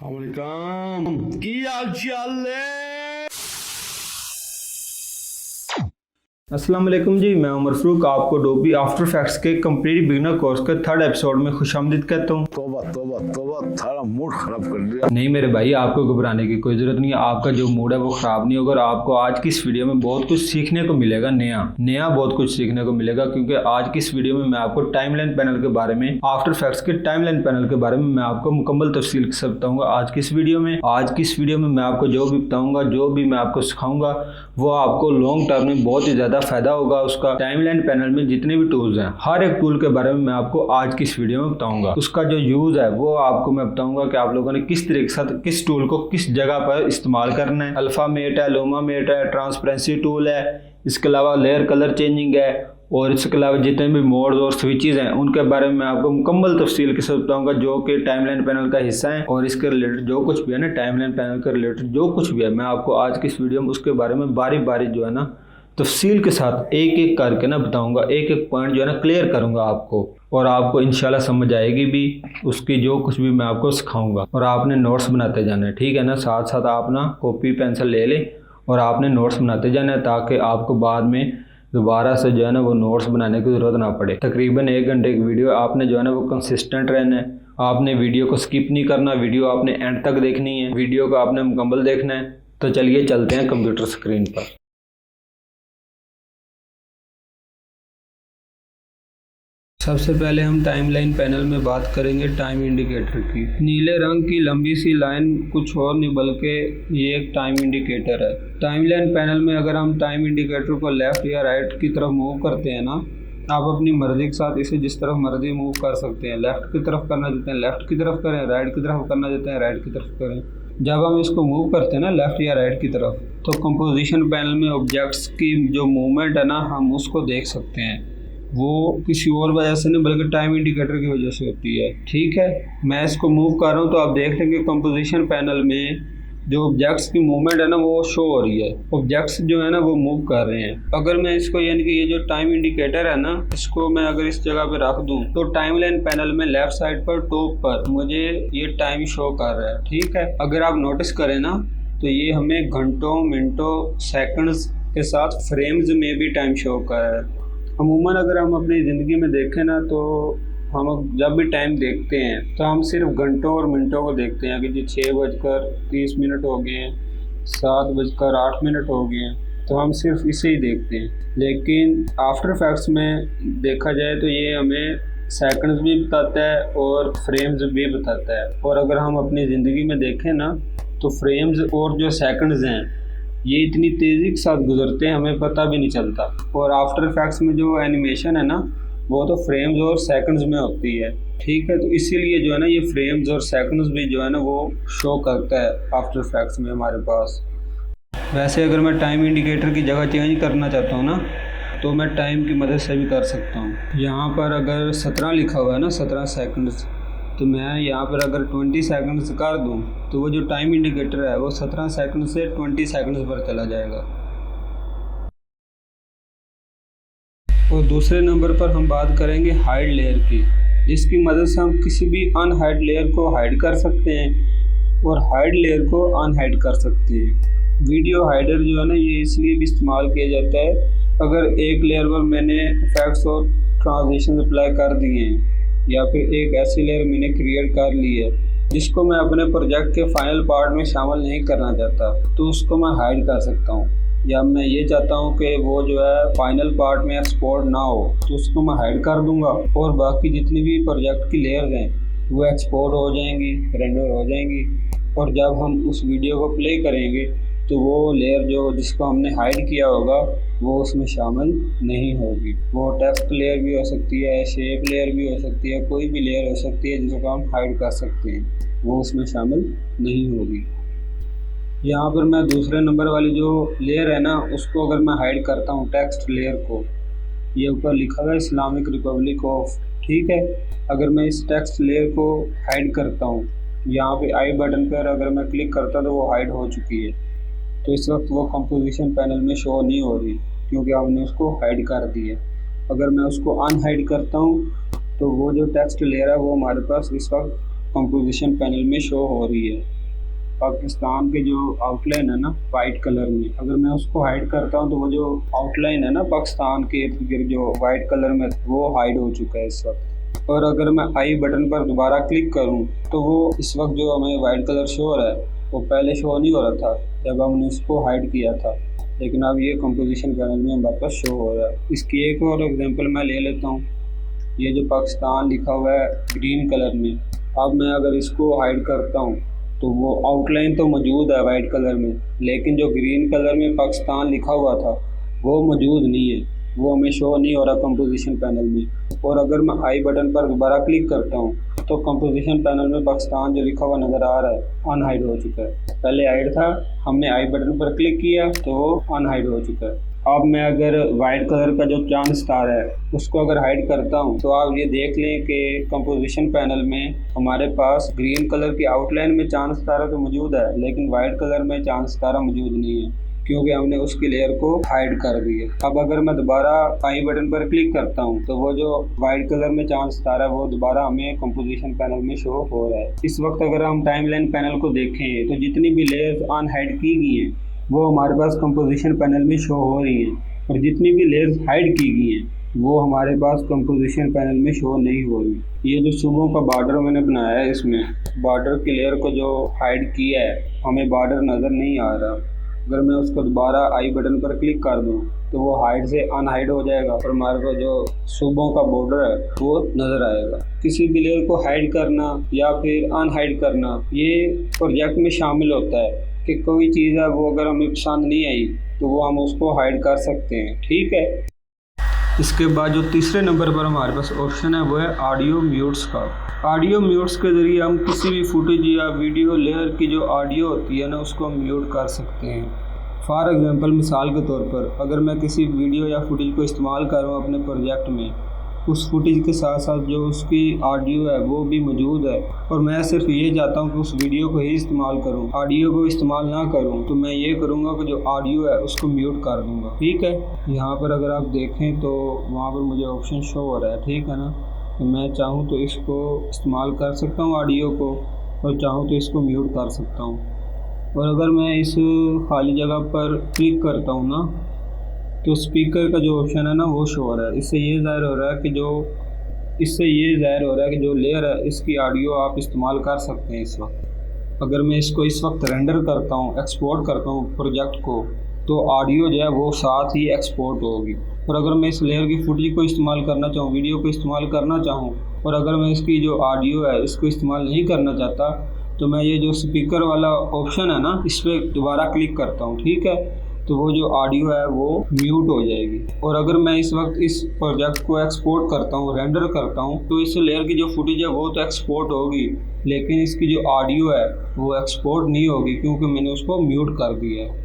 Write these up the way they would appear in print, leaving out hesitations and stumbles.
अस्सलामुअलैकुम की हाल चाल है। अस्सलाम वालेकुम जी, मैं उमर फरूक आपको अडोबी आफ्टर इफेक्ट्स के कंप्लीट बिगिनर कोर्स के थर्ड एपिसोड में खुशामदीद कहता हूँ। तोबा तोबा तोबा, सारा मूड खराब कर दिया। नहीं मेरे भाई, आपको घबराने की कोई ज़रूरत नहीं है। आपका जो मूड है वो ख़राब नहीं होगा और आपको आज की इस वीडियो में बहुत कुछ सीखने को मिलेगा। नया बहुत कुछ सीखने को मिलेगा, क्योंकि आज की इस वीडियो में मैं आपको टाइमलाइन पैनल के बारे में, आफ्टर इफेक्ट्स के टाइमलाइन पैनल के बारे में मैं आपको मुकम्मल तफसील के साथ बताऊंगा। आज की इस वीडियो में मैं आपको जो भी बताऊंगा, जो भी मैं आपको सिखाऊंगा, वो आपको लॉन्ग टर्म में बहुत ही ज़्यादा फायदा होगा। उसका टाइमलाइन पैनल में जितने भी टूल्स हैं, हर एक टूल के बारे में मैं आपको आज की इस वीडियो में बताऊंगा। उसका जो यूज है वो आपको मैं बताऊंगा कि आप लोगों ने किस तरीके के साथ किस टूल को किस जगह पर इस्तेमाल करना है। अल्फा मेट है, लोमा मेट है, ट्रांसपेरेंसी टूल है, इसके अलावा लेयर कलर चेंजिंग है, और इसके अलावा जितने भी मोड्स और स्विचेस हैं उनके बारे में मैं आपको मुकम्मल तफसील के साथ बताऊंगा, जो कि टाइमलाइन पैनल का हिस्सा है। और इसके रिलेटेड जो कुछ भी है ना, टाइमलाइन पैनल के रिलेटेड जो कुछ भी है, मैं आपको आज की इस वीडियो में उसके बारे में बारी बारी जो है ना तफसील के साथ एक एक करके ना बताऊंगा। एक एक पॉइंट जो है ना क्लियर करूंगा आपको, और आपको इंशाल्लाह समझ आएगी भी उसकी जो कुछ भी मैं आपको सिखाऊंगा। और आपने नोट्स बनाते जाना है, ठीक है ना। साथ साथ आप ना कॉपी पेंसिल ले लें और आपने नोट्स बनाते जाना है, ताकि आपको बाद में दोबारा से जो है ना वो नोट्स बनाने की ज़रूरत ना पड़े। तकरीबन 1 घंटे की वीडियो, आपने जो है ना वो कंसिस्टेंट रहना है। आपने वीडियो को स्किप नहीं करना, वीडियो आपने एंड तक देखनी है, वीडियो को आपने मुकम्मल देखना है। तो चलिए चलते हैं कंप्यूटर स्क्रीन पर। सबसे पहले हम टाइमलाइन पैनल में बात करेंगे टाइम इंडिकेटर की। नीले रंग की लंबी सी लाइन कुछ और नहीं बल्कि ये एक टाइम इंडिकेटर है। टाइमलाइन पैनल में अगर हम टाइम इंडिकेटर को लेफ़्ट या राइट की तरफ मूव करते हैं ना, आप अपनी मर्जी के साथ इसे जिस तरफ मर्जी मूव कर सकते हैं। लेफ़्ट की तरफ करना चाहते हैं लेफ़्ट की तरफ करें, राइट की तरफ करना चाहते हैं राइट की तरफ करें। जब हम इसको मूव करते हैं ना लेफ़्ट या राइट की तरफ, तो कंपोजिशन पैनल में ऑब्जेक्ट्स की जो मूवमेंट है ना, हम उसको देख सकते हैं। वो किसी और वजह से नहीं बल्कि टाइम इंडिकेटर की वजह से होती है, ठीक है। मैं इसको मूव कर रहा हूँ तो आप देख लेंगे कंपोजिशन पैनल में जो ऑब्जेक्ट्स की मूवमेंट है ना वो शो हो रही है। ऑब्जेक्ट्स जो है ना वो मूव कर रहे हैं। अगर मैं इसको यानी कि ये जो टाइम इंडिकेटर है ना, इसको मैं अगर इस जगह पे रख दूँ तो टाइमलाइन पैनल में लेफ्ट साइड पर टॉप पर मुझे ये टाइम शो कर रहा है, ठीक है। अगर आप नोटिस करें ना तो ये हमें घंटों, मिनटों, सेकंड्स के साथ फ्रेम्स में भी टाइम शो कर रहा है। अमूमन अगर हम अपनी ज़िंदगी में देखें ना, तो हम जब भी टाइम देखते हैं तो हम सिर्फ घंटों और मिनटों को देखते हैं कि जी 6:30 हो गए हैं, 7:08 हो गए हैं, तो हम सिर्फ इसे ही देखते हैं। लेकिन आफ्टर इफेक्ट्स में देखा जाए तो ये हमें सेकंड्स भी बताता है और फ्रेम्स भी बताता है। और अगर हम अपनी ज़िंदगी में देखें ना, तो फ्रेम्स और जो सेकंड्स हैं ये इतनी तेज़ी के साथ गुजरते हैं हमें पता भी नहीं चलता। और आफ्टर इफेक्ट्स में जो एनिमेशन है ना, वो तो फ्रेम्स और सेकंड्स में होती है, ठीक है। तो इसीलिए जो है ना ये फ्रेम्स और सेकंड्स भी जो है ना वो शो करता है आफ्टर इफेक्ट्स में हमारे पास। वैसे अगर मैं टाइम इंडिकेटर की जगह चेंज करना चाहता हूँ ना, तो मैं टाइम की मदद से भी कर सकता हूँ। यहाँ पर अगर 17 लिखा हुआ है ना, 17 सेकंड्स, तो मैं यहाँ पर अगर 20 सेकंड्स कर दूँ तो वो जो टाइम इंडिकेटर है वो 17 सेकंड से 20 सेकंड्स पर चला जाएगा। और दूसरे नंबर पर हम बात करेंगे हाइड लेयर की, जिसकी मदद से हम किसी भी अनहाइड लेयर को हाइड कर सकते हैं और हाइड लेयर को अनहाइड कर सकते हैं। वीडियो हाइडर जो है ना ये इसलिए भी इस्तेमाल किया जाता है, अगर एक लेयर पर मैंने इफेक्ट्स और ट्रांजिशन अप्लाई कर दिए हैं, या फिर एक ऐसी लेयर मैंने क्रिएट कर ली है जिसको मैं अपने प्रोजेक्ट के फाइनल पार्ट में शामिल नहीं करना चाहता, तो उसको मैं हाइड कर सकता हूँ। या मैं ये चाहता हूँ कि वो जो है फाइनल पार्ट में एक्सपोर्ट ना हो, तो उसको मैं हाइड कर दूँगा और बाकी जितनी भी प्रोजेक्ट की लेयर्स हैं वो एक्सपोर्ट हो जाएंगी, रेंडर हो जाएंगी। और जब हम उस वीडियो को प्ले करेंगे तो वो लेयर जो जिसको हमने हाइड किया होगा वो उसमें शामिल नहीं होगी। वो टेक्स्ट लेयर भी हो सकती है, शेप लेयर भी हो सकती है, कोई भी लेयर हो सकती है जिसको हम हाइड कर सकते हैं, वो उसमें शामिल नहीं होगी। यहाँ पर मैं दूसरे नंबर वाली जो लेयर है ना उसको अगर मैं हाइड करता हूँ, टेक्स्ट लेयर को, ये ऊपर लिखा हुआ है इस्लामिक रिपब्लिक ऑफ, ठीक है। अगर मैं इस टेक्स्ट लेयर को हाइड करता हूँ, यहाँ पे आई बटन पर अगर मैं क्लिक करता तो वो हाइड हो चुकी है। तो इस वक्त वो कंपोजिशन पैनल में शो नहीं हो रही क्योंकि हमने उसको हाइड कर दी है। अगर मैं उसको अनहाइड करता हूँ तो वो जो टेक्स्ट लेयर है वो हमारे पास इस वक्त कंपोजिशन पैनल में शो हो रही है। पाकिस्तान के जो आउटलाइन है ना वाइट कलर में, अगर मैं उसको हाइड करता हूँ तो वो जो आउटलाइन है ना पाकिस्तान के इर्द गिर्द जो वाइट कलर में, वो हाइड हो चुका है इस वक्त। और अगर मैं आई बटन पर दोबारा क्लिक करूँ तो वो इस वक्त जो हमें वाइट कलर शो हो रहा है वो पहले शो नहीं हो रहा था जब हमने उसको हाइड किया था, लेकिन अब ये कंपोजिशन पैनल में हमारे पास शो हो रहा है। इसकी एक और एग्जांपल मैं ले लेता हूँ। ये जो पाकिस्तान लिखा हुआ है ग्रीन कलर में, अब मैं अगर इसको हाइड करता हूँ तो वो आउटलाइन तो मौजूद है वाइट कलर में, लेकिन जो ग्रीन कलर में पाकिस्तान लिखा हुआ था वो मौजूद नहीं है, वो हमें शो नहीं हो रहा कंपोजिशन पैनल में। और अगर मैं आई बटन पर दोबारा क्लिक करता हूँ तो कंपोजिशन पैनल में पाकिस्तान जो लिखा हुआ नज़र आ रहा है अनहाइड हो चुका है। पहले हाइड था, हमने आई बटन पर क्लिक किया तो वो अनहाइड हो चुका है। अब मैं अगर वाइट कलर का जो चांद स्टार है उसको अगर हाइड करता हूँ तो आप ये देख लें कि कंपोजिशन पैनल में हमारे पास ग्रीन कलर की आउटलाइन में चांद सितारा तो मौजूद है, लेकिन वाइट कलर में चांद सितारा मौजूद नहीं है क्योंकि हमने उसकी लेयर को हाइड कर दी है। अब अगर मैं दोबारा आई बटन पर क्लिक करता हूँ तो वो जो वाइट कलर में चांद सितारा है वो दोबारा हमें कंपोजिशन पैनल में शो हो रहा है। इस वक्त अगर हम टाइमलाइन पैनल को देखें तो जितनी भी लेयर्स अनहाइड की गई हैं वो हमारे पास कंपोजिशन पैनल में शो हो रही हैं, और जितनी भी लेयर्स हाइड की गई हैं वो हमारे पास कंपोजिशन पैनल में शो नहीं हो रही। ये जो सुबह का बॉर्डर मैंने बनाया है, इसमें बॉर्डर की लेयर को जो हाइड किया है हमें बॉर्डर नज़र नहीं आ रहा। अगर मैं उसको दोबारा आई बटन पर क्लिक कर दूं तो वो हाइड से अनहाइड हो जाएगा और हमारे को जो सुबह का बॉर्डर है वो नज़र आएगा। किसी भी लेयर को हाइड करना या फिर अनहाइड करना ये प्रोजेक्ट में शामिल होता है कि कोई चीज़ है वो अगर हमें पसंद नहीं आई तो वो हम उसको हाइड कर सकते हैं, ठीक है। इसके बाद जो तीसरे नंबर पर हमारे पास ऑप्शन है वो है ऑडियो म्यूट्स का। ऑडियो म्यूट्स के ज़रिए हम किसी भी फुटेज या वीडियो लेयर की जो ऑडियो होती है ना उसको हम म्यूट कर सकते हैं। फॉर एग्जांपल मिसाल के तौर पर अगर मैं किसी वीडियो या फुटेज को इस्तेमाल कर रहा हूँ अपने प्रोजेक्ट में, उस फुटेज के साथ साथ जो उसकी ऑडियो है वो भी मौजूद है और मैं सिर्फ ये चाहता हूँ कि उस वीडियो को ही इस्तेमाल करूँ, ऑडियो को इस्तेमाल ना करूँ, तो मैं ये करूँगा कि जो ऑडियो है उसको म्यूट कर दूँगा, ठीक है। यहाँ पर अगर आप देखें तो वहाँ पर मुझे ऑप्शन शो हो रहा है, ठीक है ना। तो मैं चाहूँ तो इसको इस्तेमाल कर सकता हूँ ऑडियो को, और चाहूँ तो इसको म्यूट कर सकता हूँ। और अगर मैं इस खाली जगह पर क्लिक करता हूँ ना तो स्पीकर का जो ऑप्शन है ना वो शो हो रहा है। इससे ये ज़ाहिर हो रहा है कि जो लेयर है इसकी ऑडियो आप इस्तेमाल कर सकते हैं इस वक्त। अगर मैं इसको इस वक्त रेंडर करता हूँ, एक्सपोर्ट करता हूँ प्रोजेक्ट को, तो ऑडियो जो है वो साथ ही एक्सपोर्ट होगी। और अगर मैं इस लेयर की फुटेज को इस्तेमाल करना चाहूँ, वीडियो को इस्तेमाल करना चाहूँ, और अगर मैं इसकी जो ऑडियो है इसको इस्तेमाल नहीं करना चाहता तो मैं ये जो स्पीकर वाला ऑप्शन है ना इस पर दोबारा क्लिक करता हूँ, ठीक है। तो वो जो ऑडियो है वो म्यूट हो जाएगी। और अगर मैं इस वक्त इस प्रोजेक्ट को एक्सपोर्ट करता हूँ, रेंडर करता हूँ, तो इस लेयर की जो फुटेज है वो तो एक्सपोर्ट होगी, लेकिन इसकी जो ऑडियो है वो एक्सपोर्ट नहीं होगी क्योंकि मैंने उसको म्यूट कर दिया है।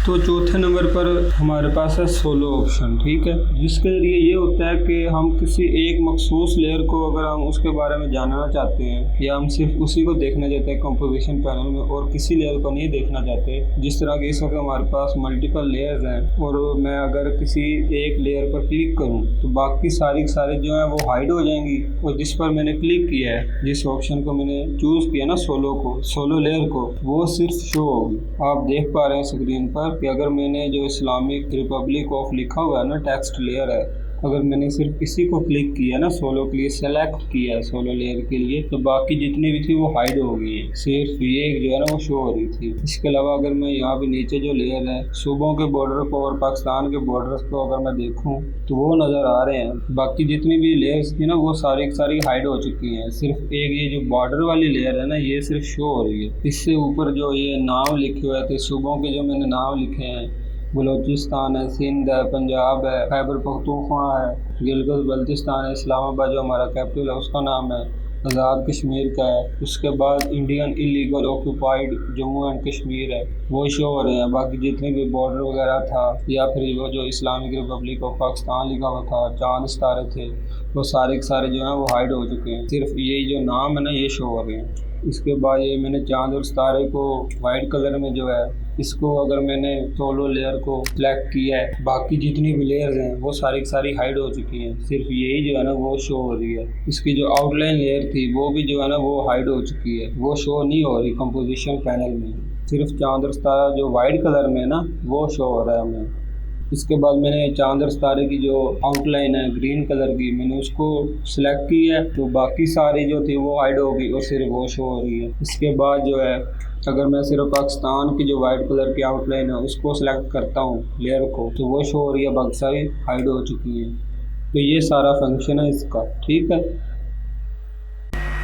तो चौथे नंबर पर हमारे पास है सोलो ऑप्शन, ठीक है, जिसके ज़रिए ये होता है कि हम किसी एक मखसूस लेयर को अगर हम उसके बारे में जानना चाहते हैं या हम सिर्फ उसी को देखना चाहते हैं कंपोजिशन पैनल में और किसी लेयर को नहीं देखना चाहते, जिस तरह कि इस वक्त हमारे पास मल्टीपल लेयर्स हैं और मैं अगर किसी एक लेयर पर क्लिक करूँ तो बाकी सारी जो है वो हाइड हो जाएंगी, और जिस पर मैंने क्लिक किया है, जिस ऑप्शन को मैंने चूज़ किया ना सोलो लेयर को, वो सिर्फ शो होगी। आप देख पा रहे हैं स्क्रीन पर कि अगर मैंने जो इस्लामिक रिपब्लिक ऑफ लिखा हुआ है ना टेक्स्ट लेयर है, अगर मैंने सिर्फ इसी को क्लिक किया ना सोलो के लिए, सेलेक्ट किया है सोलो लेयर के लिए, तो बाकी जितनी भी थी वो हाइड हो गई है, सिर्फ ये जो है ना वो शो हो रही थी। इसके अलावा अगर मैं यहाँ पे नीचे जो लेयर है सूबों के बॉर्डर को और पाकिस्तान के बॉर्डर्स को अगर मैं देखूँ तो वो नज़र आ रहे हैं। बाकी जितनी भी लेयर्स थी ना वो सारी हाइड हो चुकी हैं, सिर्फ एक ये जो बॉर्डर वाली लेयर है ना ये सिर्फ शो हो रही है। इससे ऊपर जो ये नाम लिखे हुए थे सूबों के, जो मैंने नाम लिखे हैं, बलूचिस्तान है, सिंध है, पंजाब है, खैबर पख्तूनख्वा है, गिलगित बल्तिस्तान है, इस्लामाबाद जो हमारा कैपिटल है उसका नाम है, आज़ाद कश्मीर का है, उसके बाद Indian illegal occupied Jammu and Kashmir है, वो शो हो रहे हैं। बाकी जितने भी बॉर्डर वगैरह था या फिर वो जो इस्लामिक रिपब्लिक ऑफ पाकिस्तान लिखा हुआ था, चांद सितारे थे, वो सारे के सारे जो हैं वो हाइड हो चुके हैं, सिर्फ यही जो नाम है ना ये शो हो रहे हैं। इसके बाद ये मैंने चांद और सितारे को वाइट कलर में जो है इसको अगर मैंने सोलो लेयर को सिलेक्ट किया है, बाकी जितनी भी लेयर्स हैं वो सारी की सारी हाइड हो चुकी हैं, सिर्फ यही जो है ना वो शो हो रही है। इसकी जो आउटलाइन लेयर थी वो भी जो है ना वो हाइड हो चुकी है, वो शो नहीं हो रही कंपोजिशन पैनल में। सिर्फ चांद और सितारा जो वाइट कलर में है ना वो शो हो रहा है हमें। इसके बाद मैंने चांद और सितारे की जो आउटलाइन है ग्रीन कलर की, मैंने उसको सिलेक्ट की है, तो बाकी सारी जो थी वो हाइड हो गई और सिर्फ वो शो हो रही है। इसके बाद जो है अगर मैं सिर्फ पाकिस्तान की जो वाइट कलर की आउटलाइन है उसको सिलेक्ट करता हूँ लेयर को, तो वो शो हो रही है, बाकी सारी हाइड हो चुकी हैं। तो ये सारा फंक्शन है इसका, ठीक है।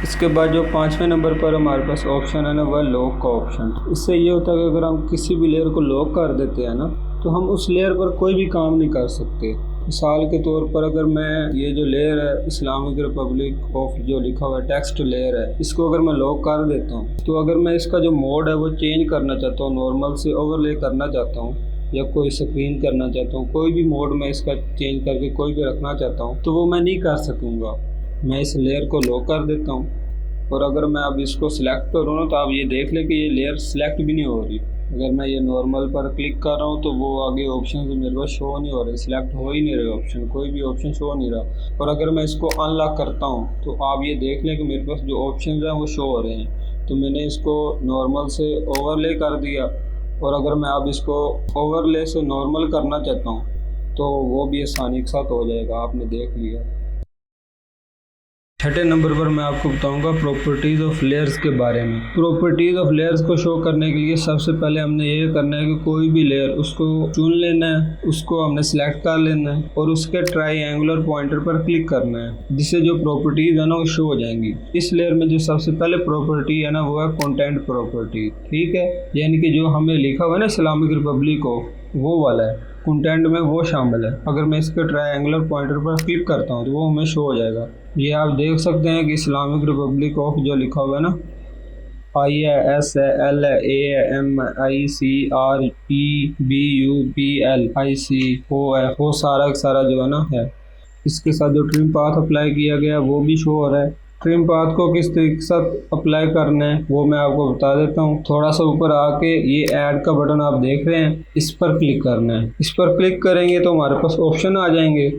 इसके बाद जो 5वें नंबर पर हमारे पास ऑप्शन है ना वह लॉक का ऑप्शन। इससे ये होता है कि अगर हम किसी भी लेयर को लॉक कर देते हैं ना तो हम उस लेयर पर कोई भी काम नहीं कर सकते। मिसाल के तौर पर अगर मैं ये जो लेयर है इस्लामिक रिपब्लिक ऑफ जो लिखा हुआ है टेक्स्ट लेयर है, इसको अगर मैं लॉक कर देता हूँ तो अगर मैं इसका जो मोड है वो चेंज करना चाहता हूँ, नॉर्मल से ओवरले करना चाहता हूँ या कोई स्क्रीन करना चाहता हूँ, कोई भी मोड में इसका चेंज करके कोई भी रखना चाहता हूँ तो वो मैं नहीं कर सकूँगा। मैं इस लेयर को लॉक कर देता हूँ और अगर मैं अब इसको सिलेक्ट करूँ ना तो आप ये देख लें कि ये लेयर सिलेक्ट भी नहीं हो रही। अगर मैं ये नॉर्मल पर क्लिक कर रहा हूँ तो वो आगे ऑप्शन मेरे पास शो नहीं हो रहे, सिलेक्ट हो ही नहीं रहे ऑप्शन, कोई भी ऑप्शन शो नहीं रहा। और अगर मैं इसको अनलॉक करता हूँ तो आप ये देख लें कि मेरे पास जो ऑप्शन हैं वो शो हो रहे हैं। तो मैंने इसको नॉर्मल से ओवरले कर दिया और अगर मैं अब इसको ओवरले से नॉर्मल करना चाहता हूँ तो वो भी आसानी के साथ हो जाएगा, आपने देख लिया। छठे नंबर पर मैं आपको बताऊंगा प्रॉपर्टीज़ ऑफ लेयर्स के बारे में। प्रॉपर्टीज़ ऑफ लेयर्स को शो करने के लिए सबसे पहले हमने ये करना है कि कोई भी लेयर उसको चुन लेना है, उसको हमने सिलेक्ट कर लेना है और उसके ट्राईएंगुलर पॉइंटर पर क्लिक करना है, जिससे जो प्रॉपर्टीज़ है ना वो शो हो जाएंगी। इस लेयर में जो सबसे पहले प्रॉपर्टी है ना वो है कंटेंट प्रॉपर्टी, ठीक है, यानी कि जो हमें लिखा हुआ है ना इस्लामिक रिपब्लिक ऑफ, वो वाला है, कंटेंट में वो शामिल है। अगर मैं इसके ट्राईएंगुलर पॉइंटर पर क्लिक करता हूँ तो वो हमें शो हो जाएगा। ये आप देख सकते हैं कि इस्लामिक रिपब्लिक ऑफ जो लिखा हुआ है ना, आई है, एस है, एल है, ए है, M I C R E B U P L I C O है, वो सारा सारा जो है ना है। इसके साथ जो ट्रिम पाथ अप्लाई किया गया वो भी शो हो रहा है। ट्रिम पाथ को किस तरीके से अप्लाई करना है वो मैं आपको बता देता हूँ। थोड़ा सा ऊपर आके ये ऐड का बटन आप देख रहे हैं, इस पर क्लिक करना है। इस पर क्लिक करेंगे तो हमारे पास ऑप्शन आ जाएंगे।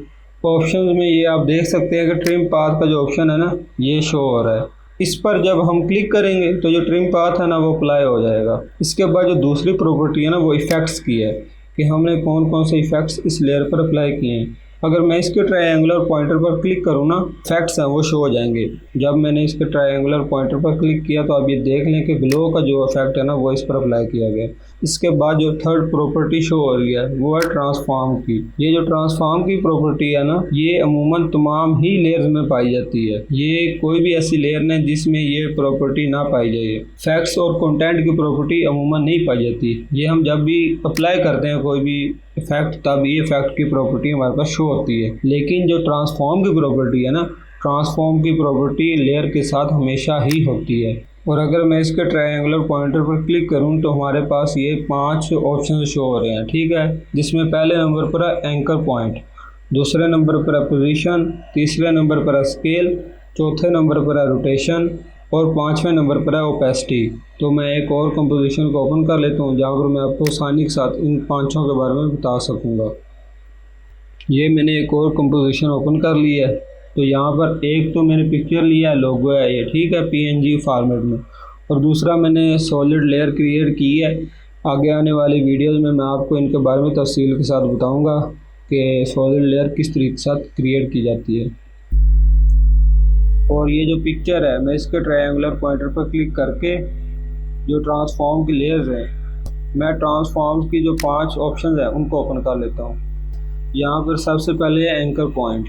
ऑप्शन में ये आप देख सकते हैं कि ट्रिम पाथ का जो ऑप्शन है ना ये शो हो रहा है। इस पर जब हम क्लिक करेंगे तो जो ट्रिम पाथ है ना वो अप्लाई हो जाएगा। इसके बाद जो दूसरी प्रॉपर्टी है ना वो इफेक्ट्स की है कि हमने कौन कौन से इफेक्ट्स इस लेयर पर अप्लाई किए हैं। अगर मैं इसके ट्राईएंगुलर पॉइंटर पर क्लिक करूँ ना, इफेक्ट्स हैं वो शो हो जाएंगे। जब मैंने इसके ट्राईएंगुलर पॉइंटर पर क्लिक किया तो आप ये देख लें कि ग्लो का जो इफेक्ट है ना वो इस पर अप्लाई किया गया। इसके बाद जो थर्ड प्रॉपर्टी शो हो रही है वो है ट्रांसफॉर्म की। ये जो ट्रांसफॉर्म की प्रॉपर्टी है ना ये अमूमन तमाम ही लेयर्स में पाई जाती है, ये कोई भी ऐसी लेयर नहीं जिसमें ये प्रॉपर्टी ना पाई जाए। फैक्ट्स और कंटेंट की प्रॉपर्टी अमूमन नहीं पाई जाती, ये हम जब भी अप्लाई करते हैं कोई भी इफेक्ट तब ये इफेक्ट की प्रॉपर्टी हमारे पास शो होती है। लेकिन जो ट्रांसफॉर्म की प्रॉपर्टी है ना, ट्रांसफॉर्म की प्रॉपर्टी लेयर के साथ हमेशा ही होती है। और अगर मैं इसके ट्रायंगुलर पॉइंटर पर क्लिक करूं तो हमारे पास ये 5 ऑप्शन शो हो रहे हैं, ठीक है, जिसमें पहले नंबर पर है एंकर पॉइंट, दूसरे नंबर पर है पोजीशन, तीसरे नंबर पर है स्केल, चौथे नंबर पर है रोटेशन और 5वें नंबर पर है ओपेसिटी। तो मैं एक और कंपोजिशन को ओपन कर लेता हूँ जहाँ पर मैं आपको आसानी के साथ इन 5 के बारे में बता सकूँगा। ये मैंने एक और कंपोजिशन ओपन कर ली है। तो यहाँ पर एक तो मैंने पिक्चर लिया है, लोगो है ये, ठीक है, PNG फॉर्मेट में, और दूसरा मैंने सॉलिड लेयर क्रिएट की है। आगे आने वाली वीडियोस में मैं आपको इनके बारे में तफसील के साथ बताऊंगा कि सॉलिड लेयर किस तरीके से क्रिएट की जाती है। और ये जो पिक्चर है मैं इसके ट्रायंगुलर पॉइंटर पर क्लिक करके जो ट्रांसफॉर्म की लेयर्स हैं, मैं ट्रांसफॉर्म की जो 5 ऑप्शन है उनको ओपन कर लेता हूँ। यहाँ पर सबसे पहले है एंकर पॉइंट।